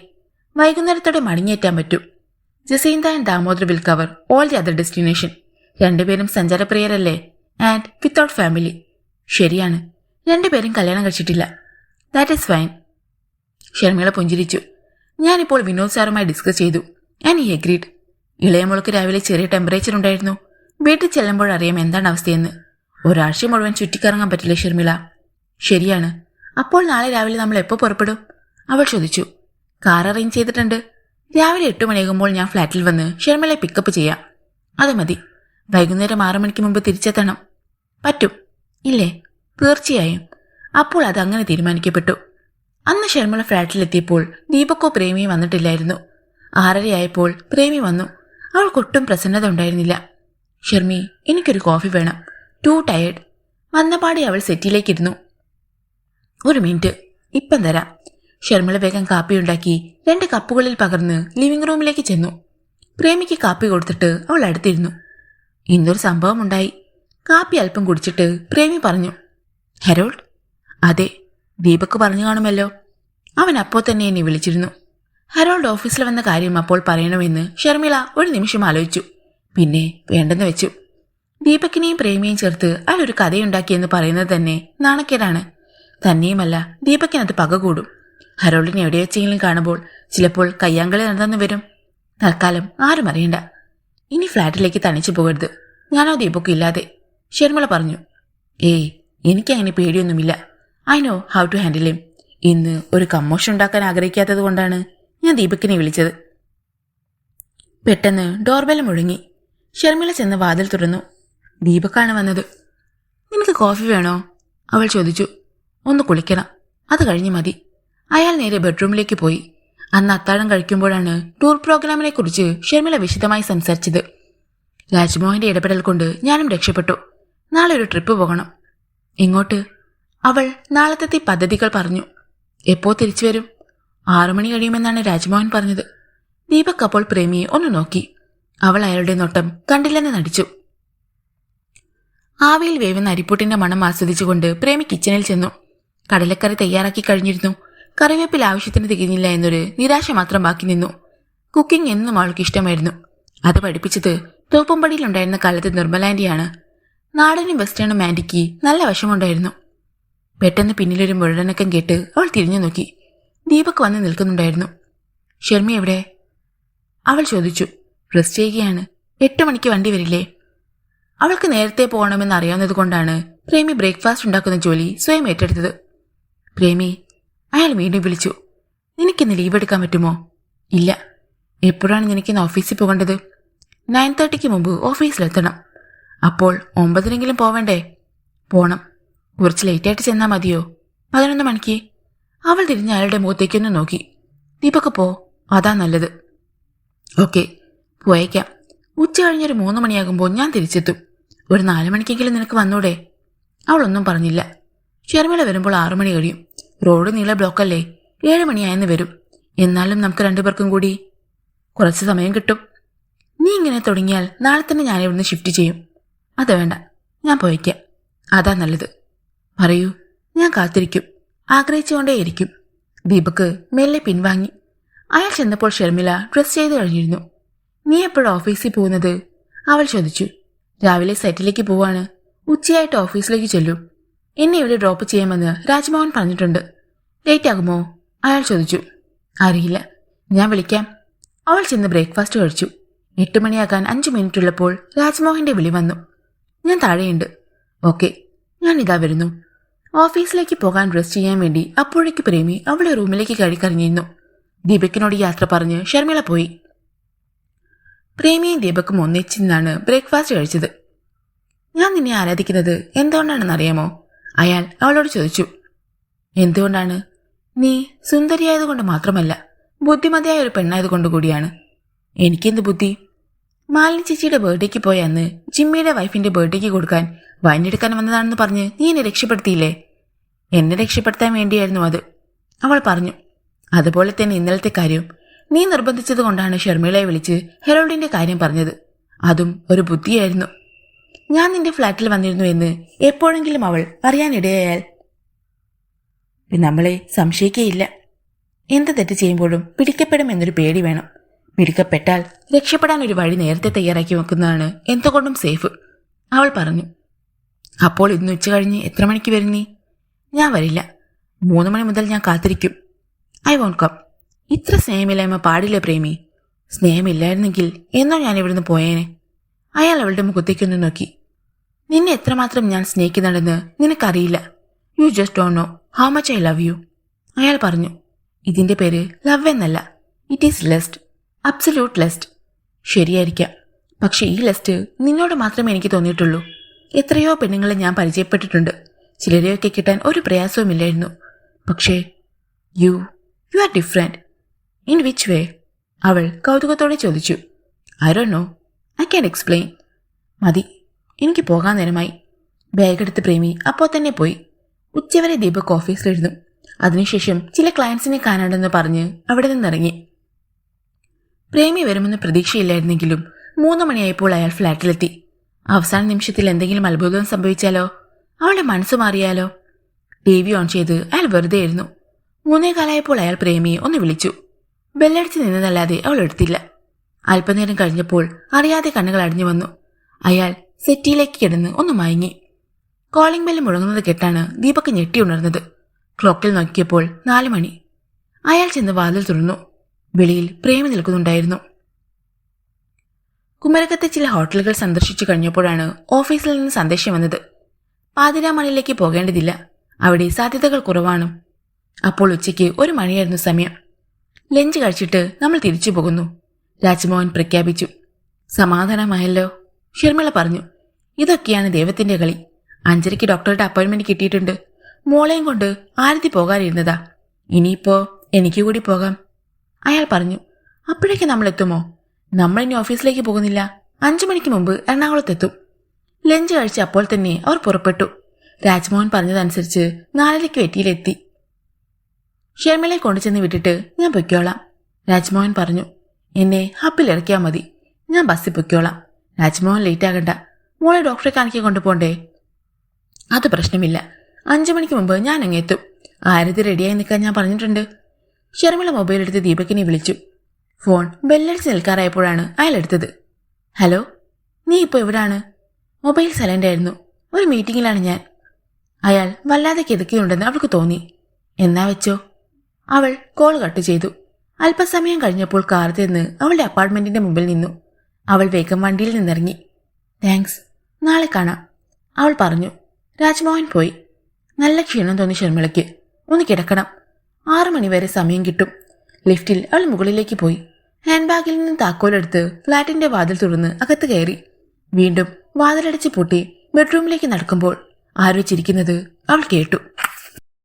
വൈകുന്നേരത്തോടെ മടങ്ങിയേറ്റാൻ പറ്റും. Jacintha and Damodar will cover all the other destination. രണ്ടുപേരും സഞ്ചാരപ്രിയരല്ലേ, ആൻഡ് വിത്തൗട്ട് ഫാമിലി. ശരിയാണ്, രണ്ടുപേരും കല്യാണം കഴിച്ചിട്ടില്ല. That is fine. ഷർമിള പുഞ്ചിരിച്ചു. ഞാനിപ്പോൾ വിനോദ് സാറുമായി ഡിസ്കസ് ചെയ്തു, ആൻഡ് ഹി അഗ്രീഡ്. ഇളയമോൾക്ക് രാവിലെ ചെറിയ ടെമ്പറേച്ചർ ഉണ്ടായിരുന്നു. വീട്ടിൽ ചെല്ലുമ്പോഴറിയാം എന്താണ് അവസ്ഥയെന്ന്. ഒരാഴ്ച മുഴുവൻ ചുറ്റിക്കറങ്ങാൻ പറ്റില്ല ഷർമിള. ശരിയാണ്. അപ്പോൾ നാളെ രാവിലെ നമ്മൾ എപ്പോൾ പുറപ്പെടും? അവൾ ചോദിച്ചു. കാർ അറേഞ്ച് ചെയ്തിട്ടുണ്ട്. രാവിലെ 8 മണിയാകുമ്പോൾ ഞാൻ ഫ്ലാറ്റിൽ വന്ന് ഷർമിളയെ പിക്കപ്പ് ചെയ്യാം. അത് മതി. വൈകുന്നേരം 6 മണിക്ക് മുമ്പ് തിരിച്ചെത്തണം. പറ്റും ഇല്ലേ? തീർച്ചയായും. അപ്പോൾ അത് അങ്ങനെ തീരുമാനിക്കപ്പെട്ടു. അന്ന് ഷർമിള ഫ്ലാറ്റിലെത്തിയപ്പോൾ ദീപക്കോ പ്രേമിയും വന്നിട്ടില്ലായിരുന്നു. 6:30 പ്രേമി വന്നു. അവൾക്കൊട്ടും പ്രസന്നത ഉണ്ടായിരുന്നില്ല. ഷർമി, എനിക്കൊരു കോഫി വേണം. To tired. വന്നപാടെ അവൾ സെറ്റിയിലേക്കിരുന്നു. 1 മിനിറ്റ്, ഇപ്പം തരാം. ഷർമിള വേഗം കാപ്പി ഉണ്ടാക്കി 2 കപ്പുകളിൽ പകർന്ന് ലിവിംഗ് റൂമിലേക്ക് ചെന്നു. പ്രേമിക്ക് കാപ്പി കൊടുത്തിട്ട് അവൾ അടുത്തിരുന്നു. ഇന്നൊരു സംഭവം ഉണ്ടായി. കാപ്പി അല്പം കുടിച്ചിട്ട് പ്രേമി പറഞ്ഞു. ഹെരോൾഡ്? അതെ, ദീപക് പറഞ്ഞു കാണുമല്ലോ. അവൻ അപ്പോൾ തന്നെ എന്നെ വിളിച്ചിരുന്നു. ഹെരോൾഡ് ഓഫീസിൽ വന്ന കാര്യം അപ്പോൾ പറയണമെന്ന് ഷർമിള ഒരു നിമിഷം ആലോചിച്ചു. പിന്നെ വേണ്ടെന്ന് വെച്ചു. ദീപക്കിനെയും പ്രേമിയെയും ചേർത്ത് അയാളൊരു കഥയുണ്ടാക്കിയെന്ന് പറയുന്നത് തന്നെ നാണക്കേടാണ്. തന്നെയുമല്ല, ദീപക്കിനത് പക കൂടും. ഹെരോൾഡിനെ എവിടെ വെച്ചെങ്കിലും കാണുമ്പോൾ ചിലപ്പോൾ കയ്യാങ്കളി നടന്നു വരും. തൽക്കാലം ആരും അറിയണ്ട. ഇനി ഫ്ലാറ്റിലേക്ക് തനിച്ചു പോകരുത്, ഞാനോ ദീപക്കും ഇല്ലാതെ, ഷർമിള പറഞ്ഞു. ഏയ്, എനിക്കങ്ങനെ പേടിയൊന്നുമില്ല. I know how to handle him. ഇന്ന് ഒരു കമ്മോഷൻ ഉണ്ടാക്കാൻ ആഗ്രഹിക്കാത്തത് കൊണ്ടാണ് ഞാൻ ദീപക്കിനെ വിളിച്ചത്. പെട്ടെന്ന് ഡോർബെൽ മുഴങ്ങി. ഷർമിള ചെന്ന് വാതിൽ തുറന്നു. ദീപക്കാണ് വന്നത്. നിനക്ക് കോഫി വേണോ? അവൾ ചോദിച്ചു. ഒന്ന് കുളിക്കണം, അത് കഴിഞ്ഞ് മതി. അയാൾ നേരെ ബെഡ്റൂമിലേക്ക് പോയി. അന്ന് അത്താഴം കഴിക്കുമ്പോഴാണ് ടൂർ പ്രോഗ്രാമിനെ കുറിച്ച് ഷർമിള വിശദമായി സംസാരിച്ചത്. രാജ്മോഹന്റെ ഇടപെടൽ കൊണ്ട് ഞാനും രക്ഷപ്പെട്ടു. നാളെ ഒരു ട്രിപ്പ് പോകണം. എങ്ങോട്ട്? അവൾ നാളത്തെ പദ്ധതികൾ പറഞ്ഞു. എപ്പോ തിരിച്ചു വരും? 6 മണി കഴിയുമെന്നാണ് രാജ്മോഹൻ പറഞ്ഞത്. ദീപക് അപ്പോൾ പ്രേമിയെ ഒന്ന് നോക്കി. അവൾ അയാളുടെ നോട്ടം കണ്ടില്ലെന്ന് നടിച്ചു. ആവിയിൽ വേവുന്ന അരിപ്പൊട്ടിന്റെ മണം ആസ്വദിച്ചുകൊണ്ട് പ്രേമി കിച്ചണിൽ ചെന്നു. കടലക്കറി തയ്യാറാക്കി കഴിഞ്ഞിരുന്നു. കറിവേപ്പിൽ ആവശ്യത്തിന് തികഞ്ഞില്ല എന്നൊരു നിരാശ മാത്രം ബാക്കി നിന്നു. കുക്കിംഗ് എന്നും അവൾക്ക് ഇഷ്ടമായിരുന്നു. അത് പഠിപ്പിച്ചത് തോപ്പുംപടിയിലുണ്ടായിരുന്ന കാലത്ത് നിർമ്മലാൻഡിയാണ്. നാടനും വെസ്റ്റേണും ആൻറ്റിക്ക് നല്ല വശമുണ്ടായിരുന്നു. പെട്ടെന്ന് പിന്നിലൊരു മുഴനക്കം കേട്ട് അവൾ തിരിഞ്ഞു നോക്കി. ദീപക് വന്ന് നിൽക്കുന്നുണ്ടായിരുന്നു. ഷർമി എവിടെ? അവൾ ചോദിച്ചു. റെസ്റ്റ് ചെയ്യുകയാണ്. 8 മണിക്ക് വണ്ടി വരില്ലേ? അവൾക്ക് നേരത്തെ പോകണമെന്ന് അറിയാവുന്നത് കൊണ്ടാണ് പ്രേമി ബ്രേക്ക്ഫാസ്റ്റ് ഉണ്ടാക്കുന്ന ജോലി സ്വയം ഏറ്റെടുത്തത്. പ്രേമി, അയാൾ വീണ്ടും വിളിച്ചു. നിനക്കിന്ന് ലീവ് എടുക്കാൻ പറ്റുമോ? ഇല്ല. എപ്പോഴാണ് നിനക്കിന്ന് ഓഫീസിൽ പോകേണ്ടത്? 9:30 മുമ്പ് ഓഫീസിലെത്തണം. അപ്പോൾ 9:00 പോവണ്ടേ? പോണം. കുറച്ച് ലേറ്റായിട്ട് ചെന്നാൽ മതിയോ? 11 മണിക്ക്. അവൾ തിരിഞ്ഞ് അയാളുടെ മുഖത്തേക്കൊന്ന് നോക്കി. ദീപക് പോ, അതാ നല്ലത്. ഓക്കെ, പോയേക്കാം. ഉച്ച കഴിഞ്ഞൊരു 3 മണിയാകുമ്പോൾ ഞാൻ തിരിച്ചെത്തും. ഒരു 4 മണിക്കെങ്കിലും നിനക്ക് വന്നൂടെ? അവളൊന്നും പറഞ്ഞില്ല. ഷർമിള വരുമ്പോൾ 6 മണി കഴിയും. റോഡ് നീളെ ബ്ലോക്കല്ലേ. 7 മണിയായെന്ന് വരും. എന്നാലും നമുക്ക് 2 പേർക്കും കൂടി കുറച്ച് സമയം കിട്ടും. നീ ഇങ്ങനെ തുടങ്ങിയാൽ നാളെ തന്നെ ഞാൻ ഇവിടുന്ന് ഷിഫ്റ്റ് ചെയ്യും. അത് വേണ്ട, ഞാൻ പോയിക്കാം. അതാ നല്ലത്. പറയൂ, ഞാൻ കാത്തിരിക്കും. ആഗ്രഹിച്ചുകൊണ്ടേയിരിക്കും. ദീപക് മെല്ലെ പിൻവാങ്ങി. അയാൾ ചെന്നപ്പോൾ ഷർമിള ഡ്രസ് ചെയ്ത് കഴിഞ്ഞിരുന്നു. നീ എപ്പോഴും ഓഫീസിൽ പോകുന്നത്? അവൾ ചോദിച്ചു. രാവിലെ സൈറ്റിലേക്ക് പോവാണ്. ഉച്ചയായിട്ട് ഓഫീസിലേക്ക് ചെല്ലും. എന്നെ ഇവിടെ ഡ്രോപ്പ് ചെയ്യാമെന്ന് രാജ്മോഹൻ പറഞ്ഞിട്ടുണ്ട്. ലേറ്റ് ആകുമോ? അയാൾ ചോദിച്ചു. അറിയില്ല, ഞാൻ വിളിക്കാം. അവൾ ചെന്ന് ബ്രേക്ക്ഫാസ്റ്റ് കഴിച്ചു. 8 മണിയാകാൻ 5 മിനിറ്റ് ഉള്ളപ്പോൾ രാജ്മോഹന്റെ വിളി വന്നു. ഞാൻ താഴെയുണ്ട്. ഓക്കെ, ഞാൻ ഇതാ വരുന്നു. ഓഫീസിലേക്ക് പോകാൻ ഡ്രസ് ചെയ്യാൻ വേണ്ടി അപ്പോഴേക്ക് പ്രേമി അവളെ റൂമിലേക്ക് കയറിക്കറിഞ്ഞിരുന്നു. ദീപക്കിനോട് യാത്ര പറഞ്ഞ് ഷർമിള പോയി. പ്രേമിയും ദീപക്കും ഒന്നിച്ചു നിന്നാണ് ബ്രേക്ക്ഫാസ്റ്റ് കഴിച്ചത്. ഞാൻ നിന്നെ ആരാധിക്കുന്നത് എന്തുകൊണ്ടാണെന്നറിയാമോ? അയാൾ അവളോട് ചോദിച്ചു. എന്തുകൊണ്ടാണ്? നീ സുന്ദരിയായതുകൊണ്ട് മാത്രമല്ല, ബുദ്ധിമതിയായ ഒരു പെണ്ണായതുകൊണ്ട് കൂടിയാണ്. എനിക്കെന്ത് ബുദ്ധി? മാലിനി ചേച്ചിയുടെ ബർത്ത്ഡേക്ക് പോയ അന്ന് ജിമ്മിയുടെ വൈഫിന്റെ ബർത്ത്ഡേക്ക് കൊടുക്കാൻ വൈനെടുക്കാൻ വന്നതാണെന്ന് പറഞ്ഞ് നീ എന്നെ രക്ഷപ്പെടുത്തിയില്ലേ? എന്നെ രക്ഷപ്പെടുത്താൻ വേണ്ടിയായിരുന്നു അത്, അവൾ പറഞ്ഞു. അതുപോലെ തന്നെ ഇന്നലത്തെ കാര്യം നീ നിർബന്ധിച്ചത് കൊണ്ടാണ് ഷർമിളയെ വിളിച്ച് ഹെറോൾഡിന്റെ കാര്യം പറഞ്ഞത്. അതും ഒരു ബുദ്ധിയായിരുന്നു. ഞാൻ നിന്റെ ഫ്ലാറ്റിൽ വന്നിരുന്നു എന്ന് എപ്പോഴെങ്കിലും അവൾ അറിയാനിടയായാൽ നമ്മളെ സംശയിക്കുകയില്ല. എന്ത് തെറ്റ് ചെയ്യുമ്പോഴും പിടിക്കപ്പെടും എന്നൊരു പേടി വേണം. പിടിക്കപ്പെട്ടാൽ രക്ഷപ്പെടാൻ ഒരു വഴി നേരത്തെ തയ്യാറാക്കി വെക്കുന്നതാണ് എന്തുകൊണ്ടും സേഫ്, അവൾ പറഞ്ഞു. അപ്പോൾ ഇന്ന് ഉച്ച കഴിഞ്ഞ് എത്ര മണിക്ക് വരും നീ? ഞാൻ വരില്ല. 3 മണി മുതൽ ഞാൻ കാത്തിരിക്കും. I won't come. ഇത്ര സ്നേഹമില്ലായ്മ പാടില്ല പ്രേമി. സ്നേഹമില്ലായിരുന്നെങ്കിൽ എന്നോ ഞാൻ ഇവിടുന്ന് പോയേനെ. അയാൾ അവളുടെ മുഖത്തേക്കൊന്ന് നോക്കി. നിന്നെ എത്രമാത്രം ഞാൻ സ്നേഹിക്കുന്നുണ്ടെന്ന് നിനക്കറിയില്ല. You just don't know how much I love you, അയാൾ പറഞ്ഞു. ഇതിന്റെ പേര് ലവ് എന്നല്ല, it is lust, absolute lust. ശരിയായിരിക്കാം, പക്ഷെ ഈ ലെസ്റ്റ് നിന്നോട് മാത്രമേ എനിക്ക് തോന്നിയിട്ടുള്ളൂ. എത്രയോ പെണ്ണുങ്ങളെ ഞാൻ പരിചയപ്പെട്ടിട്ടുണ്ട്. ചിലരെയൊക്കെ കിട്ടാൻ ഒരു പ്രയാസവുമില്ലായിരുന്നു. പക്ഷേ you are different. In which way? അവൾ കൗതുകത്തോടെ ചോദിച്ചു. I don't know, I can explain. മതി, എനിക്ക് പോകാൻ നേരമായി. ബാഗെടുത്ത് പ്രേമി അപ്പോൾ തന്നെ പോയി. ഉച്ചവരെ ദീപക് ഓഫീസിലിരുന്നു. അതിനുശേഷം ചില ക്ലയൻസിനെ കാണാണ്ടെന്ന് പറഞ്ഞ് അവിടെ നിന്നിറങ്ങി. പ്രേമി വരുമെന്ന് പ്രതീക്ഷയില്ലായിരുന്നെങ്കിലും 3 മണിയായപ്പോൾ അയാൾ ഫ്ലാറ്റിലെത്തി. അവസാന നിമിഷത്തിൽ എന്തെങ്കിലും അത്ഭുതം സംഭവിച്ചാലോ, അവളുടെ മനസ്സ് മാറിയാലോ? TV ഓൺ ചെയ്ത് അയാൾ വെറുതെ ഇരുന്നു. 3:15 അയാൾ പ്രേമിയെ ഒന്ന് വിളിച്ചു. ബെല്ലടിച്ച് നിന്നതല്ലാതെ അവൾ എടുത്തില്ല. അല്പനേരം കഴിഞ്ഞപ്പോൾ അറിയാതെ കണ്ണുകൾ അടഞ്ഞു വന്നു. അയാൾ സെറ്റിയിലേക്ക് കിടന്ന് ഒന്ന് മയങ്ങി. കോളിംഗ് ബെല്ല് മുഴങ്ങുന്നത് കേട്ടാണ് ദീപക് ഞെട്ടി ഉണർന്നത്. ക്ലോക്കിൽ നോക്കിയപ്പോൾ 4 മണി. അയാൾ ചെന്ന് വാതിൽ തുറന്നു. വെളിയിൽ പ്രേമി നിൽക്കുന്നുണ്ടായിരുന്നു. കുമരകത്തെ ചില ഹോട്ടലുകൾ സന്ദർശിച്ചു കഴിഞ്ഞപ്പോഴാണ് ഓഫീസിൽ നിന്ന് സന്ദേശം വന്നത്. പാതിരാമണിയിലേക്ക് പോകേണ്ടതില്ല, അവിടെ സാധ്യതകൾ കുറവാണ്. അപ്പോൾ ഉച്ചയ്ക്ക് 1 മണിയായിരുന്നു സമയം. ലഞ്ച് കഴിച്ചിട്ട് നമ്മൾ തിരിച്ചു പോകുന്നു, രാജ്മോഹൻ പ്രഖ്യാപിച്ചു. സമാധാനമായല്ലോ, ഷർമിള പറഞ്ഞു. ഇതൊക്കെയാണ് ദൈവത്തിന്റെ കളി. 5:30 ഡോക്ടറുടെ അപ്പോയിന്റ്മെന്റ് കിട്ടിയിട്ടുണ്ട്. മോളെയും കൊണ്ട് ആരതി പോകാനിരുന്നതാ. ഇനിയിപ്പോ എനിക്ക് കൂടി പോകാം, അയാൾ പറഞ്ഞു. അപ്പോഴേക്ക് നമ്മൾ എത്തുമോ? നമ്മൾ ഇനി ഓഫീസിലേക്ക് പോകുന്നില്ല. 5 മണിക്ക് മുമ്പ് എറണാകുളത്തെത്തും. ലഞ്ച് കഴിച്ച് അപ്പോൾ തന്നെ അവർ പുറപ്പെട്ടു. രാജ്മോഹൻ പറഞ്ഞതനുസരിച്ച് 4:30 വെറ്റിയിലെത്തി. ഷർമിളയെ കൊണ്ടുചെന്ന് വിട്ടിട്ട് ഞാൻ പൊയ്ക്കോളാം, രാജ്മോഹൻ പറഞ്ഞു. എന്നെ ഹബിൽ ഇറക്കിയാൽ മതി, ഞാൻ ബസ്സിൽ പൊയ്ക്കോളാം. രാജ്മോഹൻ ലേറ്റ് ആകണ്ട. മോളെ ഡോക്ടറെ കാണിക്കാൻ കൊണ്ടുപോണ്ടേ? അത് പ്രശ്നമില്ല, 5 മണിക്ക് മുമ്പ് ഞാൻ അങ്ങെത്തും. ആരതി റെഡിയായി നിൽക്കാൻ ഞാൻ പറഞ്ഞിട്ടുണ്ട്. ഷർമിള മൊബൈൽ എടുത്ത് ദീപകിനെ വിളിച്ചു. ഫോൺ ബെല്ലടിച്ച് നിൽക്കാറായപ്പോഴാണ് അയാൾ എടുത്തത്. ഹലോ, നീ ഇപ്പോൾ എവിടാണ്? മൊബൈൽ സൈലന്റ് ആയിരുന്നു. ഒരു മീറ്റിംഗിലാണ് ഞാൻ. അയാൾ വല്ലാതെ കിതക്കുന്നുണ്ടെന്ന് അവൾക്ക് തോന്നി. എന്നാ വെച്ചോ? അവൾ കോൾ കട്ട് ചെയ്തു. അല്പസമയം കഴിഞ്ഞപ്പോൾ കാർ തിന്ന് അവളുടെ അപ്പാർട്ട്മെന്റിന്റെ മുമ്പിൽ നിന്നു. അവൾ വേഗം വണ്ടിയിൽ നിന്നിറങ്ങി. താങ്ക്സ്, നാളെ കാണാം, അവൾ പറഞ്ഞു. രാജ്മോഹൻ പോയി. നല്ല ക്ഷീണം തോന്നി ഷർമിളയ്ക്ക്. ഒന്ന് കിടക്കണം. 6 മണിവരെ സമയം കിട്ടും. ലിഫ്റ്റിൽ അവൾ മുകളിലേക്ക് പോയി. ഹാൻഡ് ബാഗിൽ നിന്ന് താക്കോലെടുത്ത് ഫ്ളാറ്റിന്റെ വാതിൽ തുറന്ന് അകത്ത് കയറി. വീണ്ടും വാതിലടച്ച് പൂട്ടി ബെഡ്റൂമിലേക്ക് നടക്കുമ്പോൾ ആരോ ചിരിക്കുന്നത് അവൾ കേട്ടു.